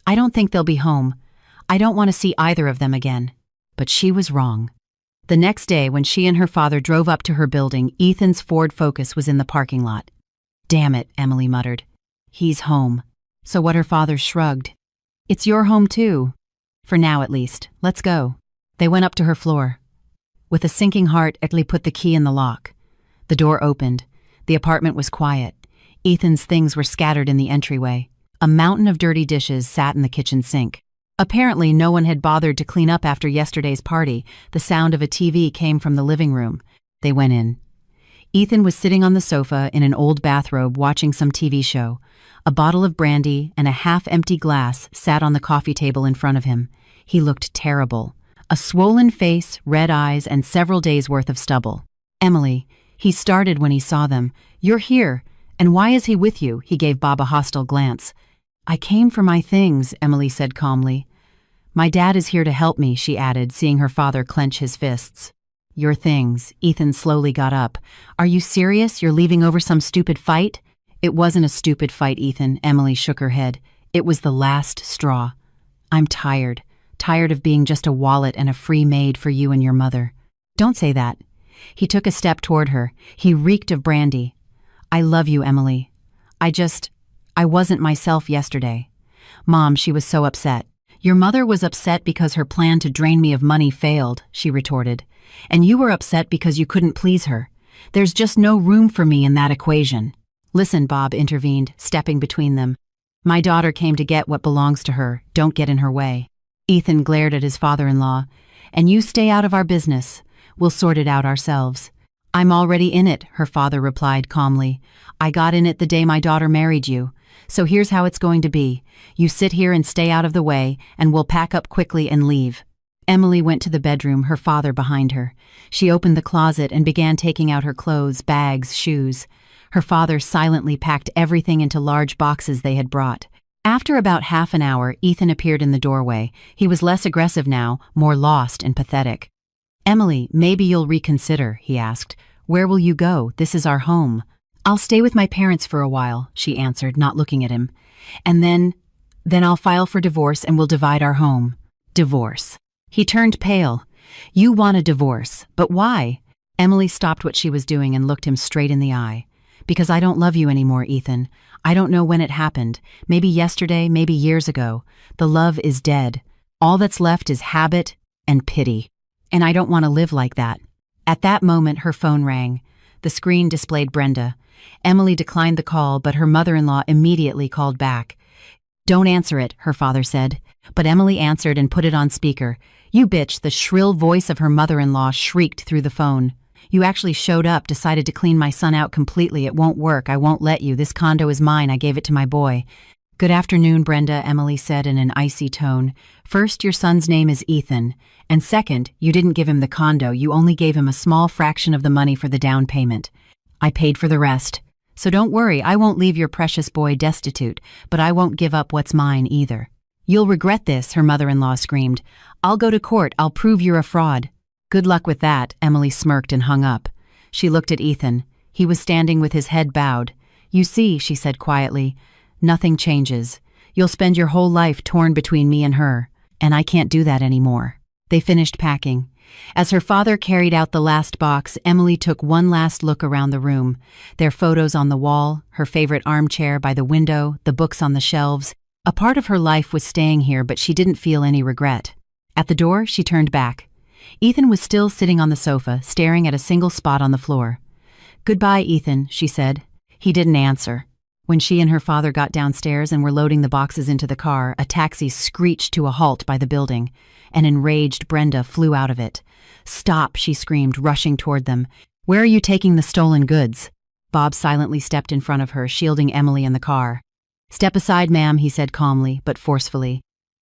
I don't think they'll be home. I don't want to see either of them again." But she was wrong. The next day, when she and her father drove up to her building, Ethan's Ford Focus was in the parking lot. "Damn it," Emily muttered. "He's home." So what? Her father shrugged. "It's your home too. For now at least. Let's go." They went up to her floor. With a sinking heart, Emily put the key in the lock. The door opened. The apartment was quiet. Ethan's things were scattered in the entryway. A mountain of dirty dishes sat in the kitchen sink. Apparently, no one had bothered to clean up after yesterday's party. The sound of a TV came from the living room. They went in. Ethan was sitting on the sofa in an old bathrobe watching some TV show. A bottle of brandy and a half-empty glass sat on the coffee table in front of him. He looked terrible. A swollen face, red eyes, and several days' worth of stubble. "Emily," he started when he saw them. "You're here. And why is he with you?" He gave Bob a hostile glance. "I came for my things," Emily said calmly. "My dad is here to help me," she added, seeing her father clench his fists. "Your things." Ethan slowly got up. "Are you serious? You're leaving over some stupid fight?" "It wasn't a stupid fight, Ethan," Emily shook her head. "It was the last straw. I'm tired of being just a wallet and a free maid for you and your mother." "Don't say that." He took a step toward her. He reeked of brandy. "I love you, Emily. I wasn't myself yesterday. Mom, she was so upset." "Your mother was upset because her plan to drain me of money failed," she retorted. "And you were upset because you couldn't please her. There's just no room for me in that equation." "Listen," Bob intervened, stepping between them. "My daughter came to get what belongs to her. Don't get in her way." Ethan glared at his father-in-law. "And you stay out of our business. We'll sort it out ourselves." "I'm already in it," her father replied calmly. "I got in it the day my daughter married you. So here's how it's going to be. You sit here and stay out of the way, and we'll pack up quickly and leave." Emily went to the bedroom, her father behind her. She opened the closet and began taking out her clothes, bags, shoes. Her father silently packed everything into large boxes they had brought. After about half an hour, Ethan appeared in the doorway. He was less aggressive now, more lost and pathetic. "Emily, maybe you'll reconsider," he asked. "Where will you go? This is our home." "I'll stay with my parents for a while," she answered, not looking at him. "And then I'll file for divorce and we'll divide our home." "Divorce?" He turned pale. "You want a divorce, but why?" Emily stopped what she was doing and looked him straight in the eye. "Because I don't love you anymore, Ethan. I don't know when it happened. Maybe yesterday, maybe years ago. The love is dead. All that's left is habit and pity. And I don't want to live like that." At that moment, her phone rang. The screen displayed Brenda. Emily declined the call, but her mother-in-law immediately called back. "Don't answer it," her father said. But Emily answered and put it on speaker. "You bitch," the shrill voice of her mother-in-law shrieked through the phone. "You actually showed up, decided to clean my son out completely. It won't work. I won't let you. This condo is mine. I gave it to my boy." "Good afternoon, Brenda," Emily said in an icy tone. "First, your son's name is Ethan. And second, you didn't give him the condo. You only gave him a small fraction of the money for the down payment. I paid for the rest. So don't worry, I won't leave your precious boy destitute, but I won't give up what's mine either." "You'll regret this," her mother-in-law screamed. "I'll go to court. I'll prove you're a fraud." "Good luck with that," Emily smirked and hung up. She looked at Ethan. He was standing with his head bowed. "You see," she said quietly, "nothing changes. You'll spend your whole life torn between me and her, and I can't do that anymore." They finished packing. As her father carried out the last box, Emily took one last look around the room. Their photos on the wall, her favorite armchair by the window, the books on the shelves. A part of her life was staying here, but she didn't feel any regret. At the door, she turned back. Ethan was still sitting on the sofa, staring at a single spot on the floor. "Goodbye, Ethan," she said. He didn't answer. When she and her father got downstairs and were loading the boxes into the car, a taxi screeched to a halt by the building. An enraged Brenda flew out of it. "Stop," she screamed, rushing toward them. "Where are you taking the stolen goods?" Bob silently stepped in front of her, shielding Emily and the car. "Step aside, ma'am," he said calmly, but forcefully.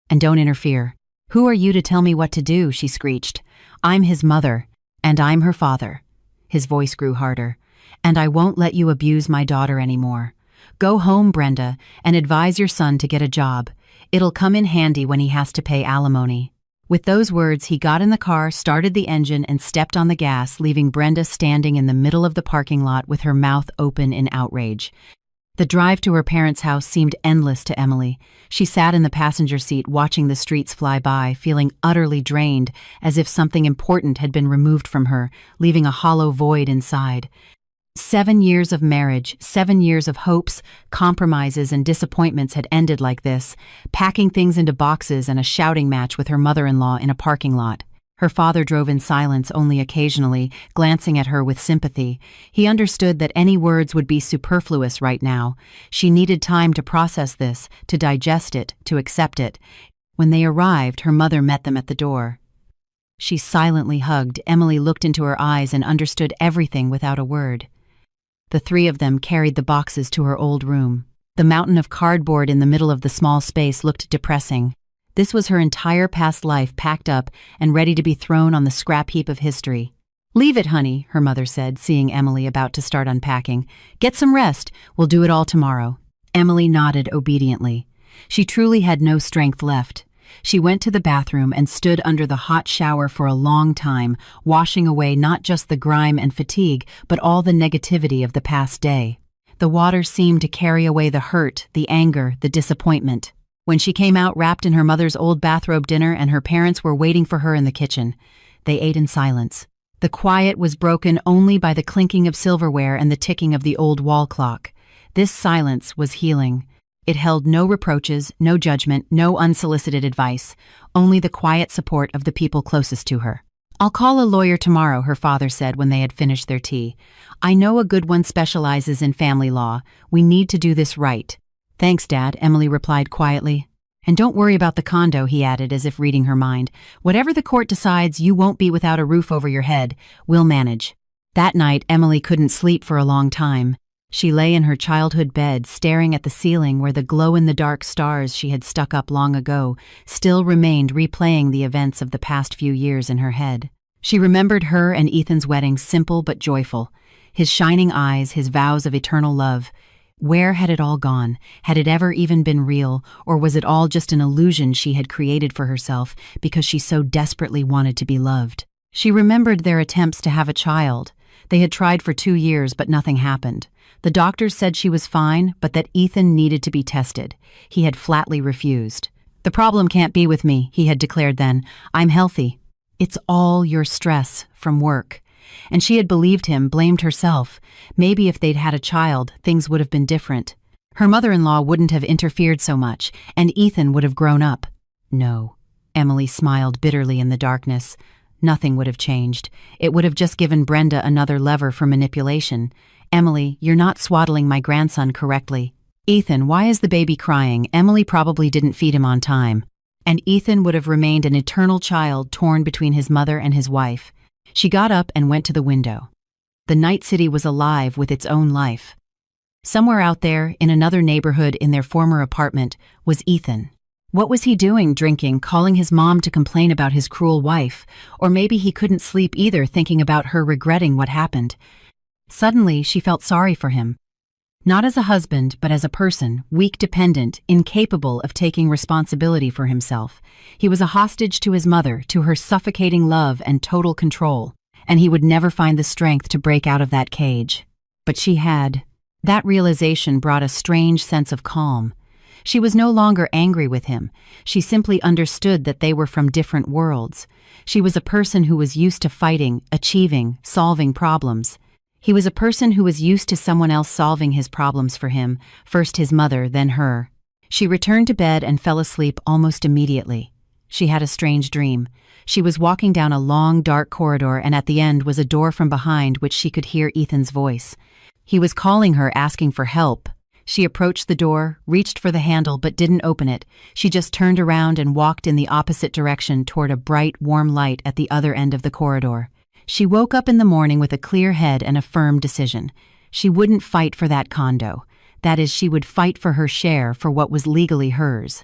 "And don't interfere." "Who are you to tell me what to do?" she screeched. "I'm his mother, and I'm her father." His voice grew harder. And I won't let you abuse my daughter anymore. Go home, Brenda, and advise your son to get a job. It'll come in handy when he has to pay alimony." With those words, he got in the car, started the engine, and stepped on the gas, leaving Brenda standing in the middle of the parking lot with her mouth open in outrage. The drive to her parents' house seemed endless to Emily. She sat in the passenger seat watching the streets fly by, feeling utterly drained, as if something important had been removed from her, leaving a hollow void inside. 7 years of marriage, 7 years of hopes, compromises, and disappointments had ended like this, packing things into boxes and a shouting match with her mother-in-law in a parking lot. Her father drove in silence only occasionally, glancing at her with sympathy. He understood that any words would be superfluous right now. She needed time to process this, to digest it, to accept it. When they arrived, her mother met them at the door. She silently hugged. Emily looked into her eyes and understood everything without a word. The three of them carried the boxes to her old room. The mountain of cardboard in the middle of the small space looked depressing. This was her entire past life packed up and ready to be thrown on the scrap heap of history. "Leave it, honey," her mother said, seeing Emily about to start unpacking. "Get some rest. We'll do it all tomorrow." Emily nodded obediently. She truly had no strength left. She went to the bathroom and stood under the hot shower for a long time, washing away not just the grime and fatigue, but all the negativity of the past day. The water seemed to carry away the hurt, the anger, the disappointment. When she came out wrapped in her mother's old bathrobe dinner and her parents were waiting for her in the kitchen, they ate in silence. The quiet was broken only by the clinking of silverware and the ticking of the old wall clock. This silence was healing. It held no reproaches, no judgment, no unsolicited advice, only the quiet support of the people closest to her. "I'll call a lawyer tomorrow," her father said when they had finished their tea. "I know a good one specializes in family law. We need to do this right." "Thanks, Dad," Emily replied quietly. "And don't worry about the condo," he added as if reading her mind. "Whatever the court decides, you won't be without a roof over your head. We'll manage." That night, Emily couldn't sleep for a long time. She lay in her childhood bed, staring at the ceiling where the glow-in-the-dark stars she had stuck up long ago still remained, replaying the events of the past few years in her head. She remembered her and Ethan's wedding, simple but joyful. His shining eyes, his vows of eternal love. Where had it all gone? Had it ever even been real, or was it all just an illusion she had created for herself because she so desperately wanted to be loved? She remembered their attempts to have a child. They had tried for 2 years, but nothing happened. The doctors said she was fine, but that Ethan needed to be tested. He had flatly refused. "The problem can't be with me," he had declared then. "I'm healthy." "It's all your stress from work." And she had believed him, blamed herself. Maybe if they'd had a child, things would have been different. Her mother-in-law wouldn't have interfered so much, and Ethan would have grown up. No. Emily smiled bitterly in the darkness. Nothing would have changed. It would have just given Brenda another lever for manipulation. "Emily, you're not swaddling my grandson correctly." "Ethan, why is the baby crying? Emily probably didn't feed him on time." And Ethan would have remained an eternal child torn between his mother and his wife. She got up and went to the window. The night city was alive with its own life. Somewhere out there, in another neighborhood in their former apartment, was Ethan. What was he doing, drinking, calling his mom to complain about his cruel wife? Or maybe he couldn't sleep either, thinking about her regretting what happened. Suddenly, she felt sorry for him. Not as a husband, but as a person, weak, dependent, incapable of taking responsibility for himself. He was a hostage to his mother, to her suffocating love and total control, and he would never find the strength to break out of that cage. But she had. That realization brought a strange sense of calm. She was no longer angry with him. She simply understood that they were from different worlds. She was a person who was used to fighting, achieving, solving problems. He was a person who was used to someone else solving his problems for him, first his mother, then her. She returned to bed and fell asleep almost immediately. She had a strange dream. She was walking down a long, dark corridor, and at the end was a door from behind which she could hear Ethan's voice. He was calling her, asking for help. She approached the door, reached for the handle, but didn't open it. She just turned around and walked in the opposite direction toward a bright, warm light at the other end of the corridor. She woke up in the morning with a clear head and a firm decision. She wouldn't fight for that condo. That is, she would fight for her share, for what was legally hers.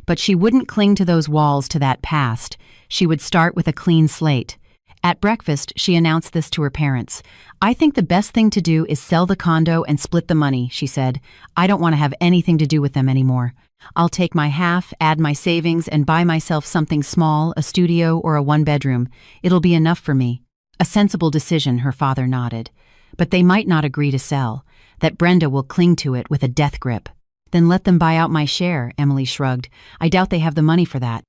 But she wouldn't cling to those walls, to that past. She would start with a clean slate. At breakfast, she announced this to her parents. "I think the best thing to do is sell the condo and split the money," she said. "I don't want to have anything to do with them anymore. I'll take my half, add my savings, and buy myself something small, a studio or a one-bedroom. It'll be enough for me." A sensible decision, her father nodded. "But they might not agree to sell. That Brenda will cling to it with a death grip." "Then let them buy out my share," Emily shrugged. "I doubt they have the money for that."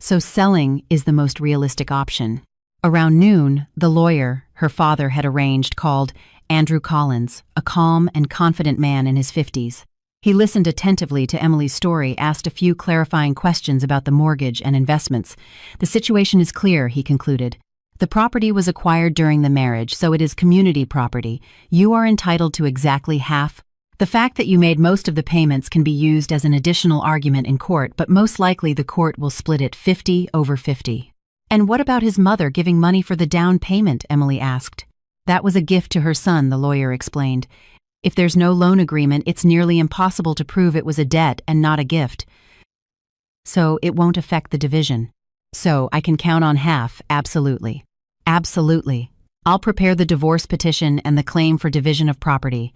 So selling is the most realistic option. Around noon, the lawyer her father had arranged called Andrew Collins, a calm and confident man in his 50s. He listened attentively to Emily's story, asked a few clarifying questions about the mortgage and investments. "The situation is clear," he concluded. "The property was acquired during the marriage, so it is community property. You are entitled to exactly half. The fact that you made most of the payments can be used as an additional argument in court, but most likely the court will split it 50-50. "And what about his mother giving money for the down payment?" Emily asked. "That was a gift to her son," the lawyer explained. "If there's no loan agreement, it's nearly impossible to prove it was a debt and not a gift. So it won't affect the division. So I can count on half, absolutely." "Absolutely. I'll prepare the divorce petition and the claim for division of property.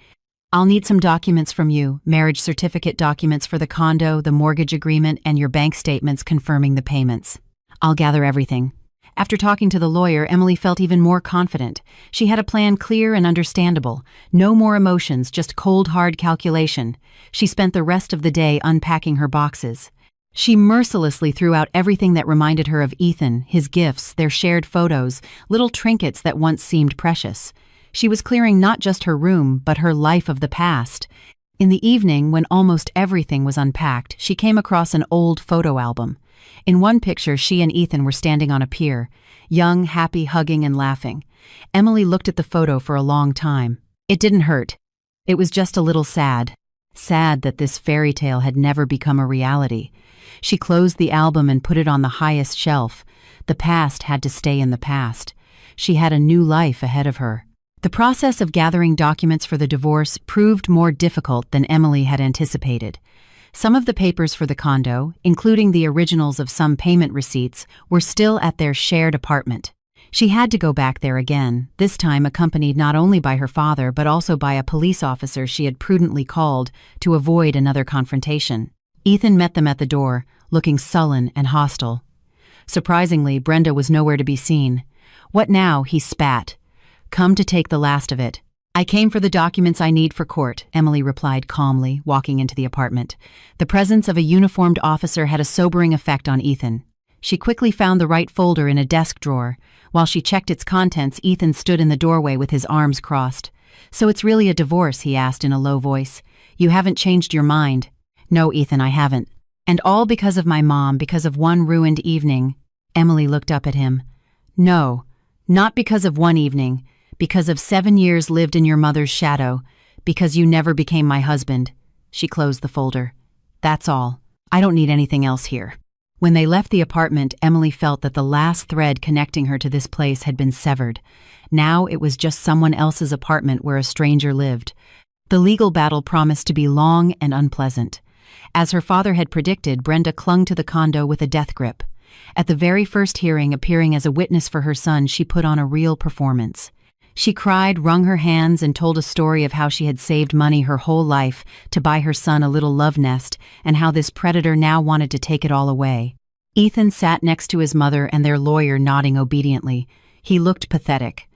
I'll need some documents from you, marriage certificate documents for the condo, the mortgage agreement, and your bank statements confirming the payments. I'll gather everything." After talking to the lawyer, Emily felt even more confident. She had a plan clear and understandable. No more emotions, just cold, hard calculation. She spent the rest of the day unpacking her boxes. She mercilessly threw out everything that reminded her of Ethan, his gifts, their shared photos, little trinkets that once seemed precious. She was clearing not just her room, but her life of the past. In the evening, when almost everything was unpacked, she came across an old photo album. In one picture, she and Ethan were standing on a pier, young, happy, hugging and laughing. Emily looked at the photo for a long time. It didn't hurt. It was just a little sad. Sad that this fairy tale had never become a reality. She closed the album and put it on the highest shelf. The past had to stay in the past. She had a new life ahead of her. The process of gathering documents for the divorce proved more difficult than Emily had anticipated. Some of the papers for the condo, including the originals of some payment receipts, were still at their shared apartment. She had to go back there again, this time accompanied not only by her father but also by a police officer she had prudently called to avoid another confrontation. Ethan met them at the door, looking sullen and hostile. Surprisingly, Brenda was nowhere to be seen. "What now?" he spat. "Come to take the last of it." "I came for the documents I need for court," Emily replied calmly, walking into the apartment. The presence of a uniformed officer had a sobering effect on Ethan. She quickly found the right folder in a desk drawer. While she checked its contents, Ethan stood in the doorway with his arms crossed. "So it's really a divorce?" he asked in a low voice. "You haven't changed your mind?" "No, Ethan, I haven't. And all because of my mom, because of one ruined evening." Emily looked up at him. "No, not because of one evening. Because of 7 years lived in your mother's shadow. Because you never became my husband." She closed the folder. "That's all. I don't need anything else here." When they left the apartment, Emily felt that the last thread connecting her to this place had been severed. Now it was just someone else's apartment where a stranger lived. The legal battle promised to be long and unpleasant. As her father had predicted, Brenda clung to the condo with a death grip. At the very first hearing, appearing as a witness for her son, she put on a real performance. She cried, wrung her hands, and told a story of how she had saved money her whole life to buy her son a little love nest, and how this predator now wanted to take it all away. Ethan sat next to his mother and their lawyer, nodding obediently. He looked pathetic.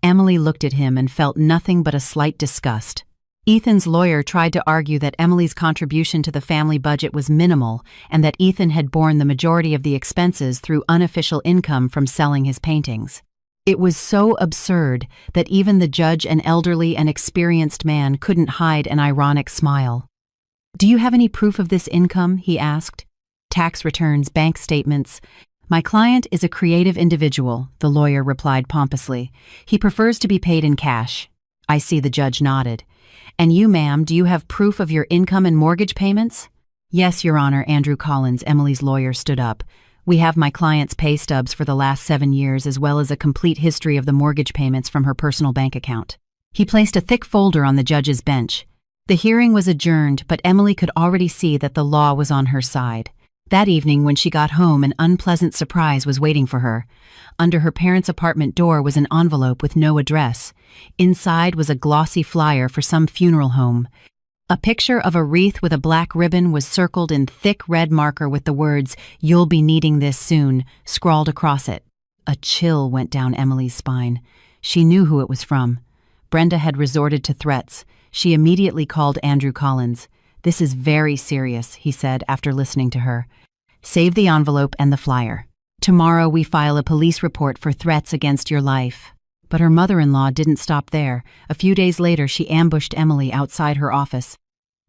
Emily looked at him and felt nothing but a slight disgust. Ethan's lawyer tried to argue that Emily's contribution to the family budget was minimal and that Ethan had borne the majority of the expenses through unofficial income from selling his paintings. It was so absurd that even the judge, an elderly and experienced man, couldn't hide an ironic smile. "Do you have any proof of this income?" he asked. "Tax returns, bank statements." "My client is a creative individual," the lawyer replied pompously. "He prefers to be paid in cash." "I see," the judge nodded. "And you, ma'am, do you have proof of your income and mortgage payments?" "Yes, Your Honor." Andrew Collins, Emily's lawyer, stood up. "We have my client's pay stubs for the last 7 years, as well as a complete history of the mortgage payments from her personal bank account." He placed a thick folder on the judge's bench. The hearing was adjourned, but Emily could already see that the law was on her side. That evening, when she got home, an unpleasant surprise was waiting for her. Under her parents' apartment door was an envelope with no address. Inside was a glossy flyer for some funeral home. A picture of a wreath with a black ribbon was circled in thick red marker with the words, "You'll be needing this soon," scrawled across it. A chill went down Emily's spine. She knew who it was from. Brenda had resorted to threats. She immediately called Andrew Collins. "This is very serious," he said after listening to her. "Save the envelope and the flyer. Tomorrow we file a police report for threats against your life." But her mother-in-law didn't stop there. A few days later, she ambushed Emily outside her office.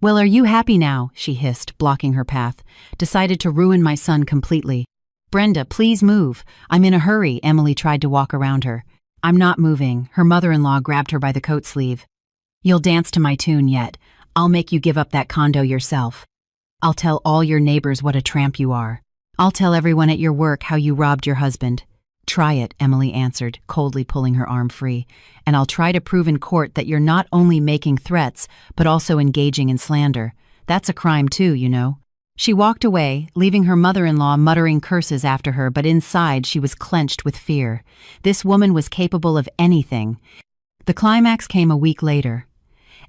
"Well, are you happy now?" she hissed, blocking her path. "Decided to ruin my son completely." "Brenda, please move. I'm in a hurry," Emily tried to walk around her. "I'm not moving." Her mother-in-law grabbed her by the coat sleeve. "You'll dance to my tune yet. I'll make you give up that condo yourself. I'll tell all your neighbors what a tramp you are. I'll tell everyone at your work how you robbed your husband." "Try it," Emily answered, coldly pulling her arm free. "And I'll try to prove in court that you're not only making threats, but also engaging in slander. That's a crime too, you know." She walked away, leaving her mother-in-law muttering curses after her, but inside she was clenched with fear. This woman was capable of anything. The climax came a week later.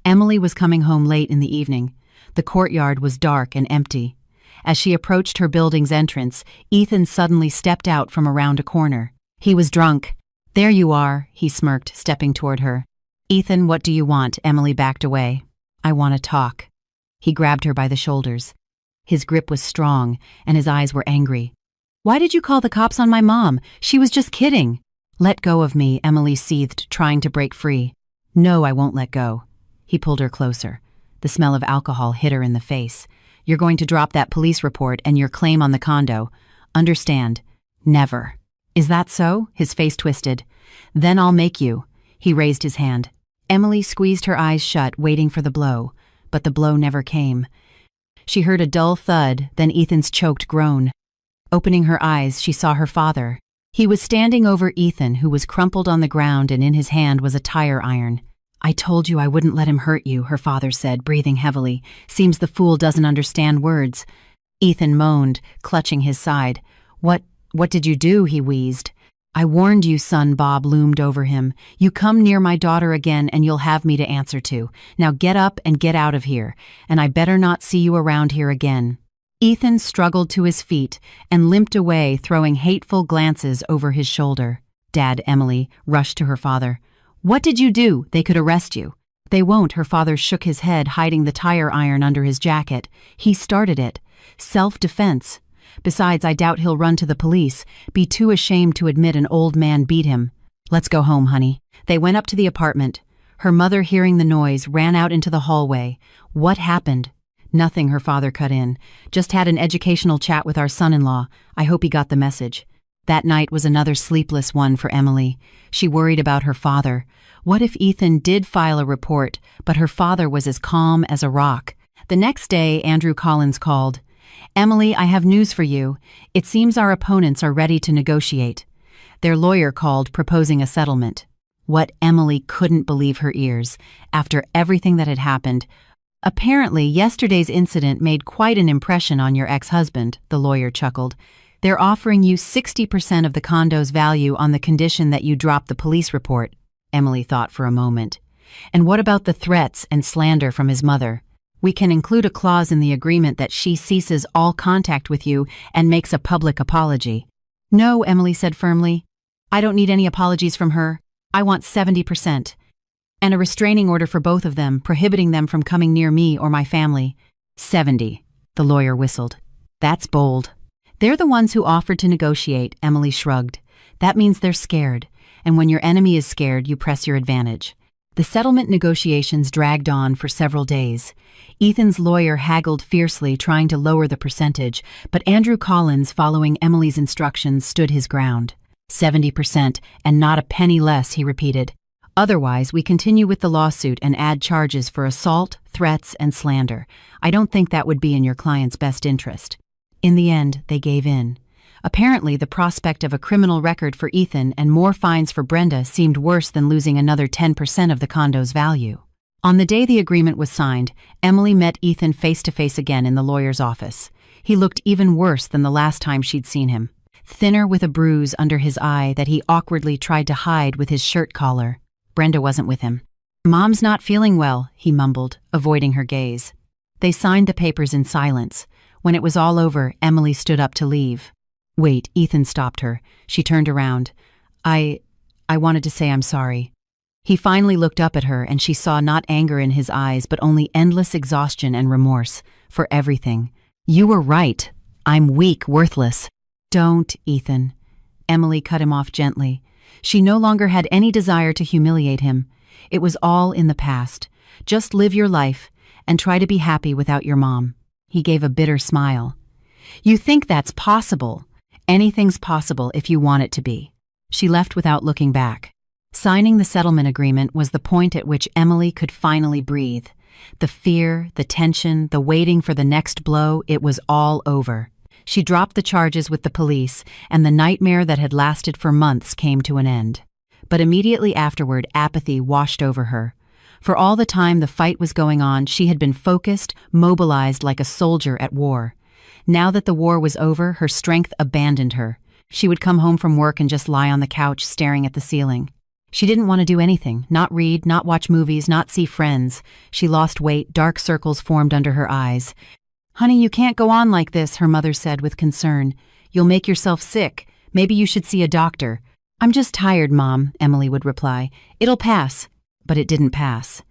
Emily was coming home late in the evening. The courtyard was dark and empty. As she approached her building's entrance, Ethan suddenly stepped out from around a corner. He was drunk. "There you are," he smirked, stepping toward her. "Ethan, what do you want?" Emily backed away. "I want to talk." He grabbed her by the shoulders. His grip was strong, and his eyes were angry. "Why did you call the cops on my mom? She was just kidding." "Let go of me," Emily seethed, trying to break free. "No, I won't let go." He pulled her closer. The smell of alcohol hit her in the face. "You're going to drop that police report and your claim on the condo. Understand? Never." "Is that so?" His face twisted. "Then I'll make you." He raised his hand. Emily squeezed her eyes shut, waiting for the blow. But the blow never came. She heard a dull thud, then Ethan's choked groan. Opening her eyes, she saw her father. He was standing over Ethan, who was crumpled on the ground, and in his hand was a tire iron. "I told you I wouldn't let him hurt you," her father said, breathing heavily. "Seems the fool doesn't understand words." Ethan moaned, clutching his side. What did you do?" he wheezed. "I warned you," son Bob loomed over him. "You come near my daughter again and you'll have me to answer to. Now get up and get out of here, and I better not see you around here again." Ethan struggled to his feet and limped away, throwing hateful glances over his shoulder. "Dad," Emily rushed to her father. "What did you do? They could arrest you." "They won't," her father shook his head, hiding the tire iron under his jacket. "He started it. Self-defense. Besides, I doubt he'll run to the police, be too ashamed to admit an old man beat him. Let's go home, honey." They went up to the apartment. Her mother, hearing the noise, ran out into the hallway. "What happened?" "Nothing," her father cut in. "Just had an educational chat with our son-in-law. I hope he got the message." That night was another sleepless one for Emily. She worried about her father. What if Ethan did file a report, but her father was as calm as a rock? The next day, Andrew Collins called. "Emily, I have news for you. It seems our opponents are ready to negotiate." Their lawyer called, proposing a settlement. What Emily couldn't believe her ears. After everything that had happened, "Apparently, yesterday's incident made quite an impression on your ex-husband," the lawyer chuckled. "They're offering you 60% of the condo's value on the condition that you drop the police report." Emily thought for a moment. "And what about the threats and slander from his mother?" "We can include a clause in the agreement that she ceases all contact with you and makes a public apology." "No," Emily said firmly. "I don't need any apologies from her. I want 70%. And a restraining order for both of them, prohibiting them from coming near me or my family." 70, the lawyer whistled. "That's bold." "They're the ones who offered to negotiate," Emily shrugged. "That means they're scared, and when your enemy is scared, you press your advantage." The settlement negotiations dragged on for several days. Ethan's lawyer haggled fiercely, trying to lower the percentage, but Andrew Collins, following Emily's instructions, stood his ground. 70%, and not a penny less, he repeated. "Otherwise, we continue with the lawsuit and add charges for assault, threats, and slander. I don't think that would be in your client's best interest." In the end, they gave in. Apparently, the prospect of a criminal record for Ethan and more fines for Brenda seemed worse than losing another 10% of the condo's value. On the day the agreement was signed, Emily met Ethan face-to-face again in the lawyer's office. He looked even worse than the last time she'd seen him, thinner with a bruise under his eye that he awkwardly tried to hide with his shirt collar. Brenda wasn't with him. "Mom's not feeling well," he mumbled, avoiding her gaze. They signed the papers in silence. When it was all over, Emily stood up to leave. "Wait," Ethan stopped her. She turned around. I wanted to say I'm sorry." He finally looked up at her, and she saw not anger in his eyes, but only endless exhaustion and remorse for everything. "You were right. I'm weak, worthless." "Don't, Ethan." Emily cut him off gently. She no longer had any desire to humiliate him. It was all in the past. Just live your life and try to be happy without your mom. He gave a bitter smile. "You think that's possible? Anything's possible if you want it to be." She left without looking back. Signing the settlement agreement was the point at which Emily could finally breathe. The fear, the tension, the waiting for the next blow, it was all over. She dropped the charges with the police, and the nightmare that had lasted for months came to an end. But immediately afterward, apathy washed over her. For all the time the fight was going on, she had been focused, mobilized like a soldier at war. Now that the war was over, her strength abandoned her. She would come home from work and just lie on the couch staring at the ceiling. She didn't want to do anything, not read, not watch movies, not see friends. She lost weight, dark circles formed under her eyes. "Honey, you can't go on like this," her mother said with concern. "You'll make yourself sick. Maybe you should see a doctor." "I'm just tired, Mom," Emily would reply. "It'll pass." But it didn't pass.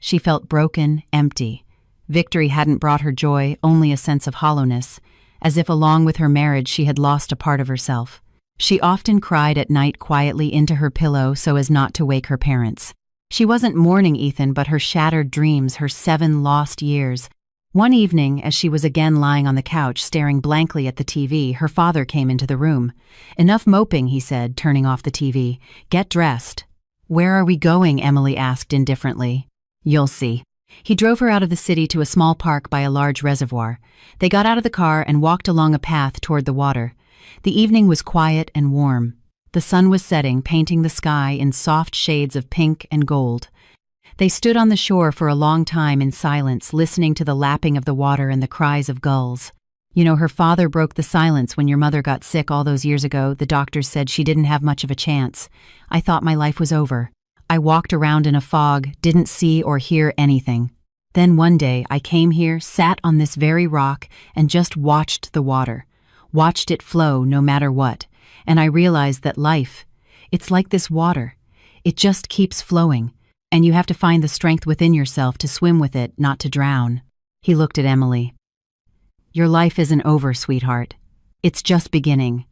She felt broken, empty. Victory hadn't brought her joy, only a sense of hollowness, as if along with her marriage she had lost a part of herself. She often cried at night quietly into her pillow so as not to wake her parents. She wasn't mourning Ethan, but her shattered dreams, her 7 lost years. One evening, as she was again lying on the couch staring blankly at the TV, her father came into the room. "Enough moping," he said, turning off the TV. "Get dressed." "Where are we going?" Emily asked indifferently. "You'll see." He drove her out of the city to a small park by a large reservoir. They got out of the car and walked along a path toward the water. The evening was quiet and warm. The sun was setting, painting the sky in soft shades of pink and gold. They stood on the shore for a long time in silence, listening to the lapping of the water and the cries of gulls. "You know, her father broke the silence when your mother got sick all those years ago. The doctors said she didn't have much of a chance. I thought my life was over. I walked around in a fog, didn't see or hear anything. Then one day I came here, sat on this very rock, and just watched the water. Watched it flow no matter what. And I realized that life, it's like this water. It just keeps flowing. And you have to find the strength within yourself to swim with it, not to drown." He looked at Emily. "Your life isn't over, sweetheart. It's just beginning.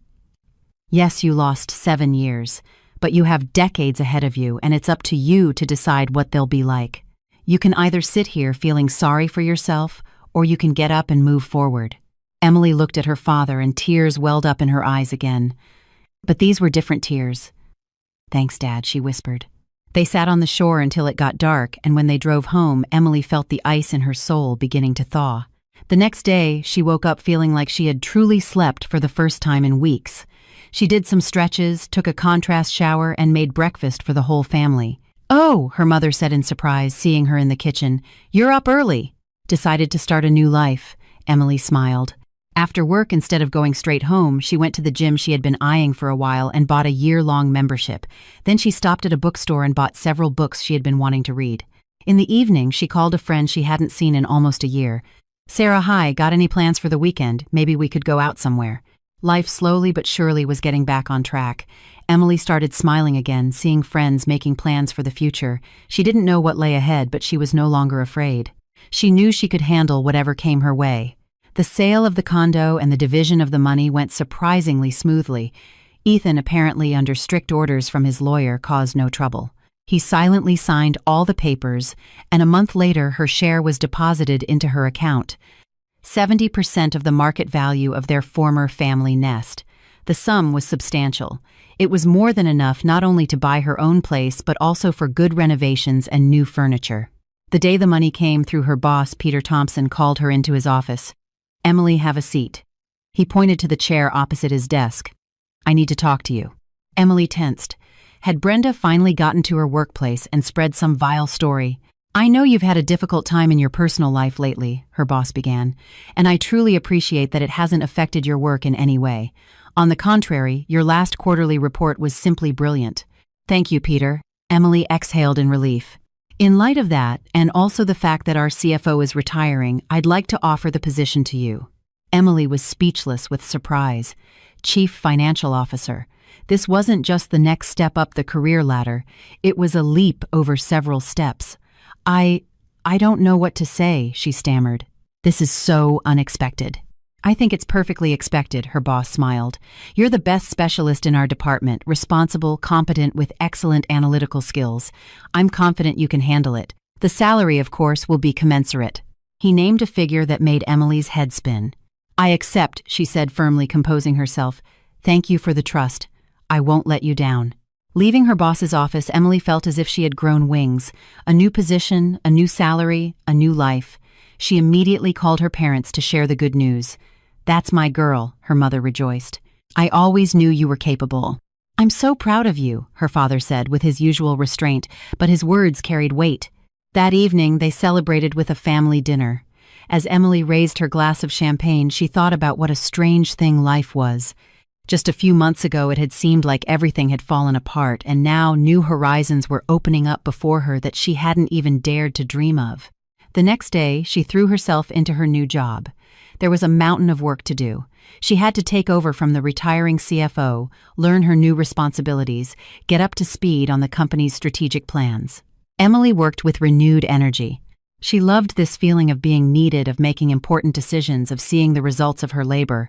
Yes, you lost 7 years, but you have decades ahead of you, and it's up to you to decide what they'll be like. You can either sit here feeling sorry for yourself, or you can get up and move forward." Emily looked at her father, and tears welled up in her eyes again. But these were different tears. "Thanks, Dad," she whispered. They sat on the shore until it got dark, and when they drove home, Emily felt the ice in her soul beginning to thaw. The next day, she woke up feeling like she had truly slept for the first time in weeks. She did some stretches, took a contrast shower, and made breakfast for the whole family. "Oh," her mother said in surprise, seeing her in the kitchen. "You're up early." "Decided to start a new life," Emily smiled. After work, instead of going straight home, she went to the gym she had been eyeing for a while and bought a year-long membership. Then she stopped at a bookstore and bought several books she had been wanting to read. In the evening, she called a friend she hadn't seen in almost a year. "Sarah, hi, got any plans for the weekend? Maybe we could go out somewhere." Life slowly but surely was getting back on track. Emily started smiling again, seeing friends making plans for the future. She didn't know what lay ahead, but she was no longer afraid. She knew she could handle whatever came her way. The sale of the condo and the division of the money went surprisingly smoothly. Ethan, apparently under strict orders from his lawyer, caused no trouble. He silently signed all the papers, and a month later her share was deposited into her account. 70% of the market value of their former family nest. The sum was substantial. It was more than enough not only to buy her own place, but also for good renovations and new furniture. The day the money came through, her boss, Peter Thompson, called her into his office. "Emily, have a seat." He pointed to the chair opposite his desk. "I need to talk to you." Emily tensed. Had Brenda finally gotten to her workplace and spread some vile story? "I know you've had a difficult time in your personal life lately," her boss began, "and I truly appreciate that it hasn't affected your work in any way. On the contrary, your last quarterly report was simply brilliant." "Thank you, Peter," Emily exhaled in relief. "In light of that, and also the fact that our CFO is retiring, I'd like to offer the position to you." Emily was speechless with surprise. Chief Financial Officer. This wasn't just the next step up the career ladder, it was a leap over several steps. I don't know what to say," she stammered. "This is so unexpected." "I think it's perfectly expected," her boss smiled. "You're the best specialist in our department, responsible, competent, with excellent analytical skills. I'm confident you can handle it. The salary, of course, will be commensurate." He named a figure that made Emily's head spin. "I accept," she said firmly, composing herself. "Thank you for the trust. I won't let you down." Leaving her boss's office, Emily felt as if she had grown wings. A new position, a new salary, a new life. She immediately called her parents to share the good news. "That's my girl," her mother rejoiced. "I always knew you were capable." "I'm so proud of you," her father said with his usual restraint, but his words carried weight. That evening, they celebrated with a family dinner. As Emily raised her glass of champagne, she thought about what a strange thing life was. Just a few months ago, it had seemed like everything had fallen apart, and now new horizons were opening up before her that she hadn't even dared to dream of. The next day, she threw herself into her new job. There was a mountain of work to do. She had to take over from the retiring CFO, learn her new responsibilities, get up to speed on the company's strategic plans. Emily worked with renewed energy. She loved this feeling of being needed, of making important decisions, of seeing the results of her labor.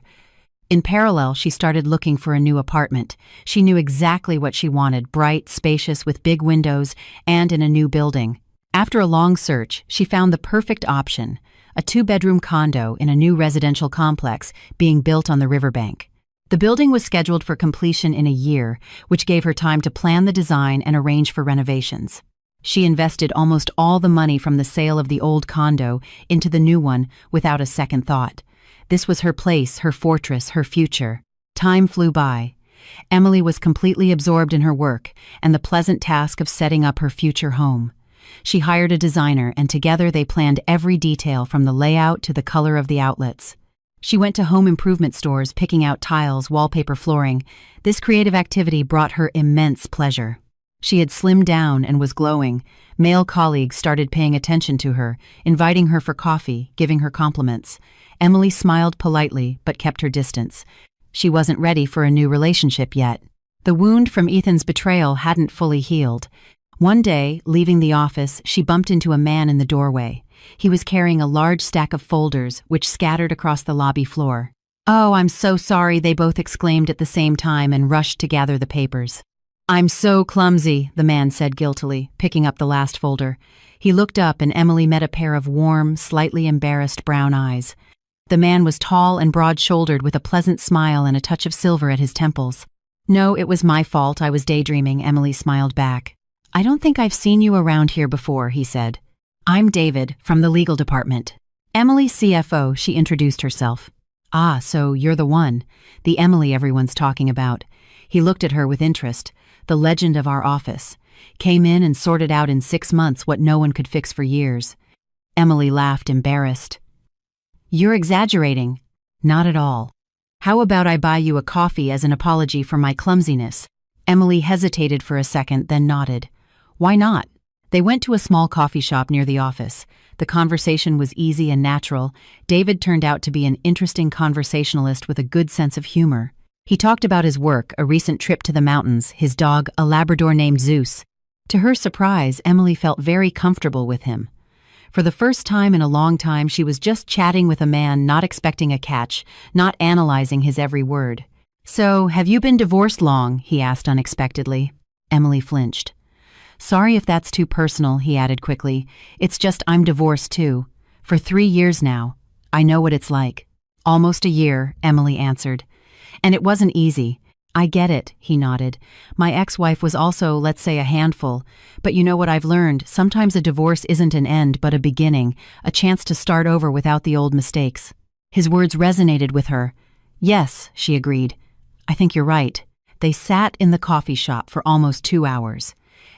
In parallel, she started looking for a new apartment. She knew exactly what she wanted: bright, spacious, with big windows, and in a new building. After a long search, she found the perfect option: a 2-bedroom condo in a new residential complex being built on the riverbank. The building was scheduled for completion in a year, which gave her time to plan the design and arrange for renovations. She invested almost all the money from the sale of the old condo into the new one without a second thought. This was her place, her fortress, her future. Time flew by. Emily was completely absorbed in her work and the pleasant task of setting up her future home. She hired a designer, and together they planned every detail from the layout to the color of the outlets. She went to home improvement stores, picking out tiles, wallpaper, flooring. This creative activity brought her immense pleasure. She had slimmed down and was glowing. Male colleagues started paying attention to her, inviting her for coffee, giving her compliments. Emily smiled politely, but kept her distance. She wasn't ready for a new relationship yet. The wound from Ethan's betrayal hadn't fully healed. One day, leaving the office, she bumped into a man in the doorway. He was carrying a large stack of folders, which scattered across the lobby floor. "Oh, I'm so sorry," they both exclaimed at the same time and rushed to gather the papers. "I'm so clumsy," the man said guiltily, picking up the last folder. He looked up, and Emily met a pair of warm, slightly embarrassed brown eyes. The man was tall and broad-shouldered, with a pleasant smile and a touch of silver at his temples. "No, it was my fault. I was daydreaming," Emily smiled back. "I don't think I've seen you around here before," he said. "I'm David, from the legal department." "Emily, CFO," she introduced herself. "Ah, so you're the one. The Emily everyone's talking about." He looked at her with interest. "The legend of our office. Came in and sorted out in 6 months what no one could fix for years." Emily laughed, embarrassed. "You're exaggerating." "Not at all. How about I buy you a coffee as an apology for my clumsiness?" Emily hesitated for a second, then nodded. "Why not?" They went to a small coffee shop near the office. The conversation was easy and natural. David turned out to be an interesting conversationalist with a good sense of humor. He talked about his work, a recent trip to the mountains, his dog, a Labrador named Zeus. To her surprise, Emily felt very comfortable with him. For the first time in a long time, she was just chatting with a man, not expecting a catch, not analyzing his every word. "So, have you been divorced long?" he asked unexpectedly. Emily flinched. "Sorry if that's too personal," he added quickly. "It's just I'm divorced too. For 3 years now. I know what it's like." "Almost a year," Emily answered. "And it wasn't easy." "I get it," he nodded. "My ex-wife was also, let's say, a handful. But you know what I've learned? Sometimes a divorce isn't an end, but a beginning, a chance to start over without the old mistakes." His words resonated with her. "Yes," she agreed. "I think you're right." They sat in the coffee shop for almost 2 hours.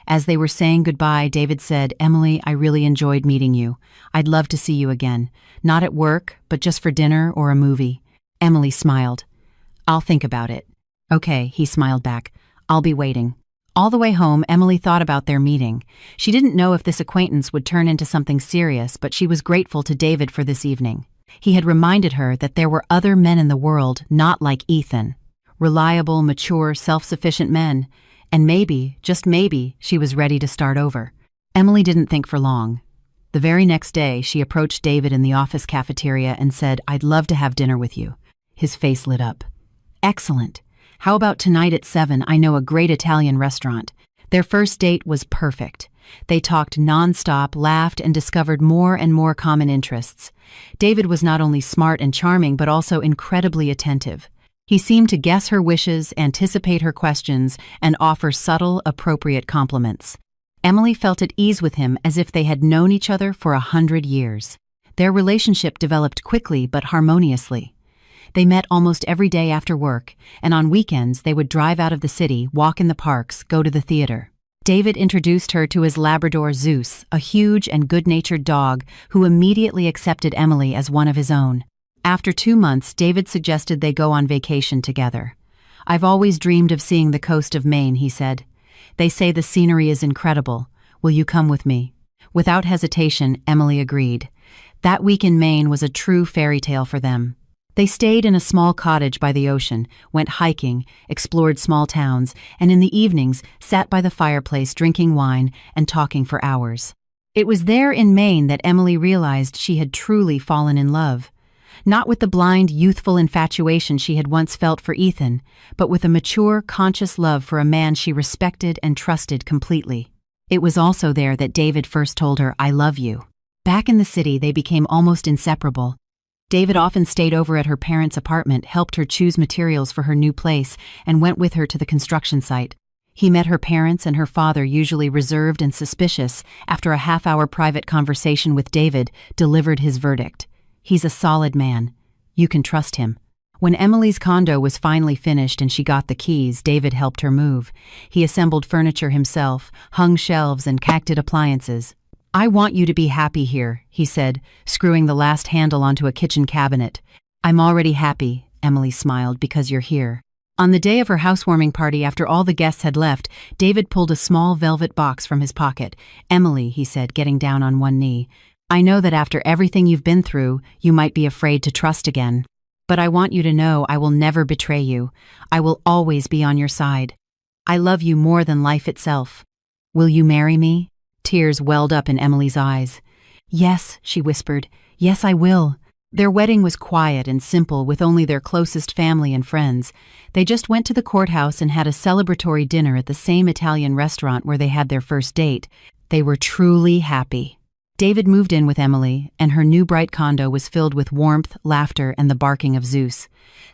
As they were saying goodbye, David said, "Emily, I really enjoyed meeting you. I'd love to see you again. Not at work, but just for dinner or a movie." Emily smiled. "I'll think about it." "Okay," he smiled back. "I'll be waiting." All the way home, Emily thought about their meeting. She didn't know if this acquaintance would turn into something serious, but she was grateful to David for this evening. He had reminded her that there were other men in the world not like Ethan. Reliable, mature, self-sufficient men. And maybe, just maybe, she was ready to start over. Emily didn't think for long. The very next day, she approached David in the office cafeteria and said, "I'd love to have dinner with you." His face lit up. "Excellent. How about tonight at 7? I know a great Italian restaurant." Their first date was perfect. They talked nonstop, laughed, and discovered more and more common interests. David was not only smart and charming, but also incredibly attentive. He seemed to guess her wishes, anticipate her questions, and offer subtle, appropriate compliments. Emily felt at ease with him as if they had known each other for 100 years. Their relationship developed quickly but harmoniously. They met almost every day after work, and on weekends they would drive out of the city, walk in the parks, go to the theater. David introduced her to his Labrador Zeus, a huge and good-natured dog who immediately accepted Emily as one of his own. After 2 months, David suggested they go on vacation together. "I've always dreamed of seeing the coast of Maine," he said. "They say the scenery is incredible. Will you come with me?" Without hesitation, Emily agreed. That week in Maine was a true fairy tale for them. They stayed in a small cottage by the ocean, went hiking, explored small towns, and in the evenings sat by the fireplace drinking wine and talking for hours. It was there in Maine that Emily realized she had truly fallen in love. Not with the blind, youthful infatuation she had once felt for Ethan, but with a mature, conscious love for a man she respected and trusted completely. It was also there that David first told her, "I love you." Back in the city, they became almost inseparable. David often stayed over at her parents' apartment, helped her choose materials for her new place, and went with her to the construction site. He met her parents and her father, usually reserved and suspicious. After a half-hour private conversation with David, delivered his verdict. "He's a solid man. You can trust him." When Emily's condo was finally finished and she got the keys, David helped her move. He assembled furniture himself, hung shelves and cacted appliances. "I want you to be happy here," he said, screwing the last handle onto a kitchen cabinet. "I'm already happy," Emily smiled, "because you're here." On the day of her housewarming party, after all the guests had left, David pulled a small velvet box from his pocket. "Emily," he said, getting down on one knee, "I know that after everything you've been through, you might be afraid to trust again. But I want you to know I will never betray you. I will always be on your side. I love you more than life itself. Will you marry me?" Tears welled up in Emily's eyes. "Yes," she whispered. "Yes, I will." Their wedding was quiet and simple, with only their closest family and friends. They just went to the courthouse and had a celebratory dinner at the same Italian restaurant where they had their first date. They were truly happy. David moved in with Emily, and her new bright condo was filled with warmth, laughter, and the barking of Zeus.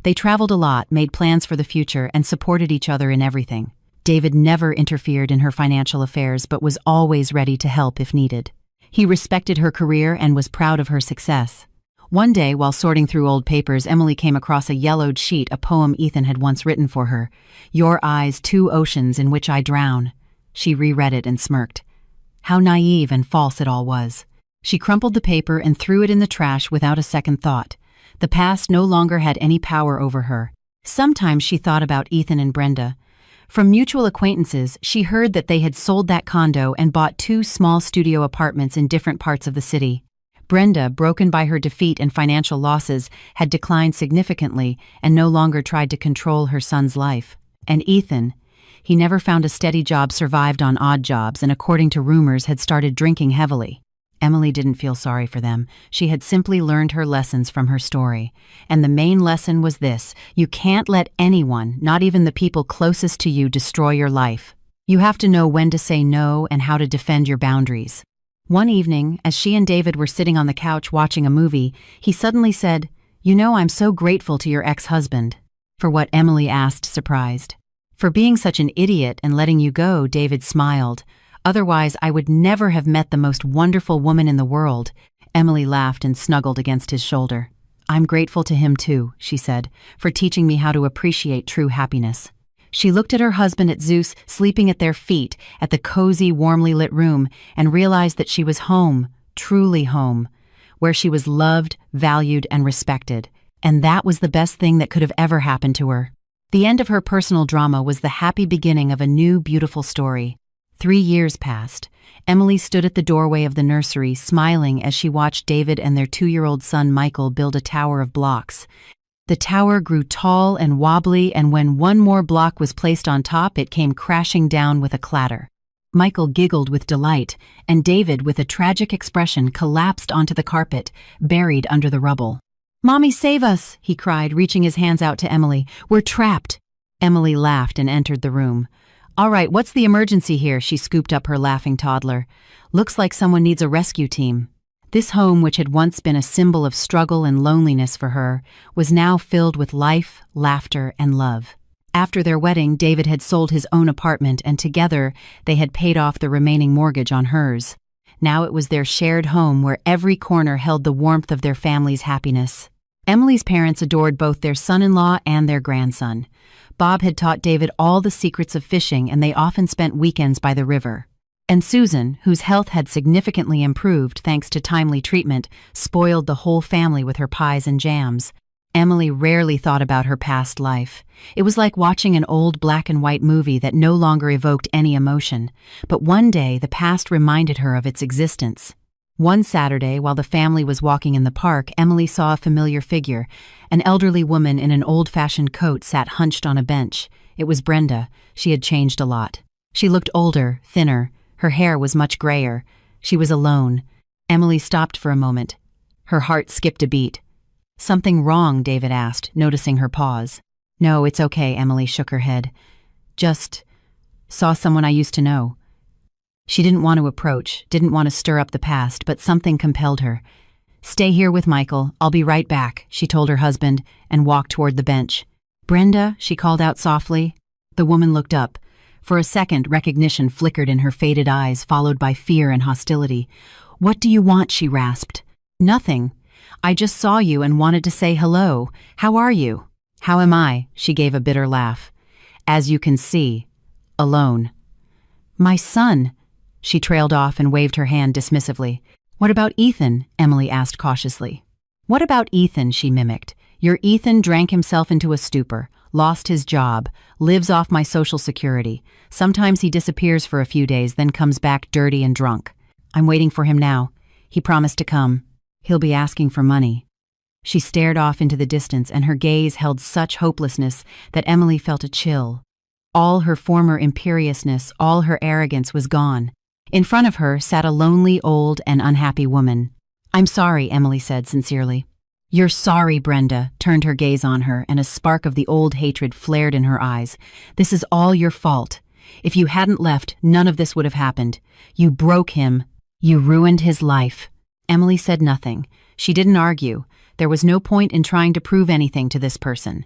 They traveled a lot, made plans for the future, and supported each other in everything. David never interfered in her financial affairs, but was always ready to help if needed. He respected her career and was proud of her success. One day, while sorting through old papers, Emily came across a yellowed sheet, a poem Ethan had once written for her. "Your eyes, 2 oceans in which I drown." She reread it and smirked. How naive and false it all was. She crumpled the paper and threw it in the trash without a second thought. The past no longer had any power over her. Sometimes she thought about Ethan and Brenda. From mutual acquaintances, she heard that they had sold that condo and bought 2 small studio apartments in different parts of the city. Brenda, broken by her defeat and financial losses, had declined significantly and no longer tried to control her son's life. And Ethan, he never found a steady job, survived on odd jobs, and according to rumors had started drinking heavily. Emily didn't feel sorry for them. She had simply learned her lessons from her story. And the main lesson was this: you can't let anyone, not even the people closest to you, destroy your life. You have to know when to say no and how to defend your boundaries. One evening, as she and David were sitting on the couch watching a movie, he suddenly said, "You know, I'm so grateful to your ex-husband." "For what?" Emily asked, surprised. "For being such an idiot and letting you go," David smiled. "Otherwise, I would never have met the most wonderful woman in the world." Emily laughed and snuggled against his shoulder. "I'm grateful to him too," she said, "for teaching me how to appreciate true happiness." She looked at her husband at Zeus sleeping at their feet at the cozy, warmly lit room and realized that she was home, truly home, where she was loved, valued, and respected. And that was the best thing that could have ever happened to her. The end of her personal drama was the happy beginning of a new, beautiful story. 3 years passed. Emily stood at the doorway of the nursery, smiling as she watched David and their 2-year-old son Michael build a tower of blocks. The tower grew tall and wobbly, and when one more block was placed on top, it came crashing down with a clatter. Michael giggled with delight, and David, with a tragic expression, collapsed onto the carpet, buried under the rubble. "Mommy, save us!" he cried, reaching his hands out to Emily. "We're trapped!" Emily laughed and entered the room. "All right, what's the emergency here?" She scooped up her laughing toddler. "Looks like someone needs a rescue team." This home, which had once been a symbol of struggle and loneliness for her, was now filled with life, laughter, and love. After their wedding, David had sold his own apartment, and together they had paid off the remaining mortgage on hers. Now it was their shared home where every corner held the warmth of their family's happiness. Emily's parents adored both their son-in-law and their grandson. Bob had taught David all the secrets of fishing, and they often spent weekends by the river. And Susan, whose health had significantly improved thanks to timely treatment, spoiled the whole family with her pies and jams. Emily rarely thought about her past life. It was like watching an old black-and-white movie that no longer evoked any emotion. But one day, the past reminded her of its existence. One Saturday, while the family was walking in the park, Emily saw a familiar figure. An elderly woman in an old-fashioned coat sat hunched on a bench. It was Brenda. She had changed a lot. She looked older, thinner. Her hair was much grayer. She was alone. Emily stopped for a moment. Her heart skipped a beat. "Something wrong?" David asked, noticing her pause. "No, it's okay," Emily shook her head. "Just saw someone I used to know." She didn't want to approach, didn't want to stir up the past, but something compelled her. "Stay here with Michael. I'll be right back," she told her husband, and walked toward the bench. "Brenda," she called out softly. The woman looked up. For a second, recognition flickered in her faded eyes, followed by fear and hostility. "What do you want?" she rasped. "Nothing. I just saw you and wanted to say hello. How are you?" "How am I?" She gave a bitter laugh. "As you can see, alone." "My son." She trailed off and waved her hand dismissively. "What about Ethan?" Emily asked cautiously. "What about Ethan?" she mimicked. "Your Ethan drank himself into a stupor, lost his job, lives off my social security. Sometimes he disappears for a few days, then comes back dirty and drunk. I'm waiting for him now. He promised to come. He'll be asking for money." She stared off into the distance, and her gaze held such hopelessness that Emily felt a chill. All her former imperiousness, all her arrogance was gone. In front of her sat a lonely, old, and unhappy woman. "I'm sorry," Emily said sincerely. "You're sorry," Brenda turned her gaze on her, and a spark of the old hatred flared in her eyes. "This is all your fault. If you hadn't left, none of this would have happened. You broke him. You ruined his life." Emily said nothing. She didn't argue. There was no point in trying to prove anything to this person.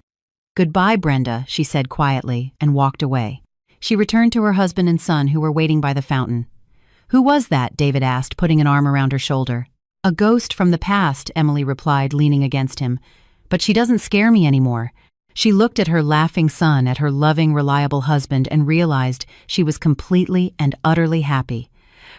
"Goodbye, Brenda," she said quietly, and walked away. She returned to her husband and son, who were waiting by the fountain. "Who was that?" David asked, putting an arm around her shoulder. "A ghost from the past," Emily replied, leaning against him. "But she doesn't scare me anymore." She looked at her laughing son, at her loving, reliable husband, and realized she was completely and utterly happy.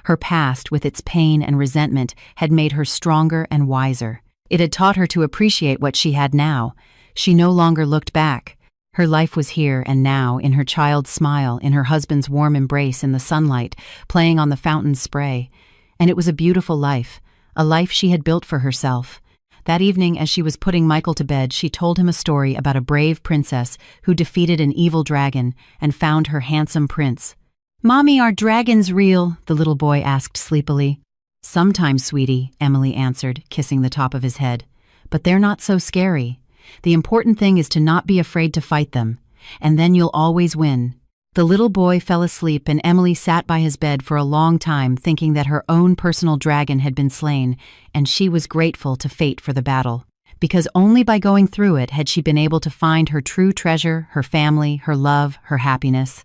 Her past, with its pain and resentment, had made her stronger and wiser. It had taught her to appreciate what she had now. She no longer looked back. Her life was here and now, in her child's smile, in her husband's warm embrace, in the sunlight, playing on the fountain's spray. And it was a beautiful life, a life she had built for herself. That evening, as she was putting Michael to bed, she told him a story about a brave princess who defeated an evil dragon and found her handsome prince. "Mommy, are dragons real?" the little boy asked sleepily. "Sometimes, sweetie," Emily answered, kissing the top of his head. "But they're not so scary. The important thing is to not be afraid to fight them, and then you'll always win." The little boy fell asleep, and Emily sat by his bed for a long time, thinking that her own personal dragon had been slain, and she was grateful to fate for the battle. Because only by going through it had she been able to find her true treasure, her family, her love, her happiness.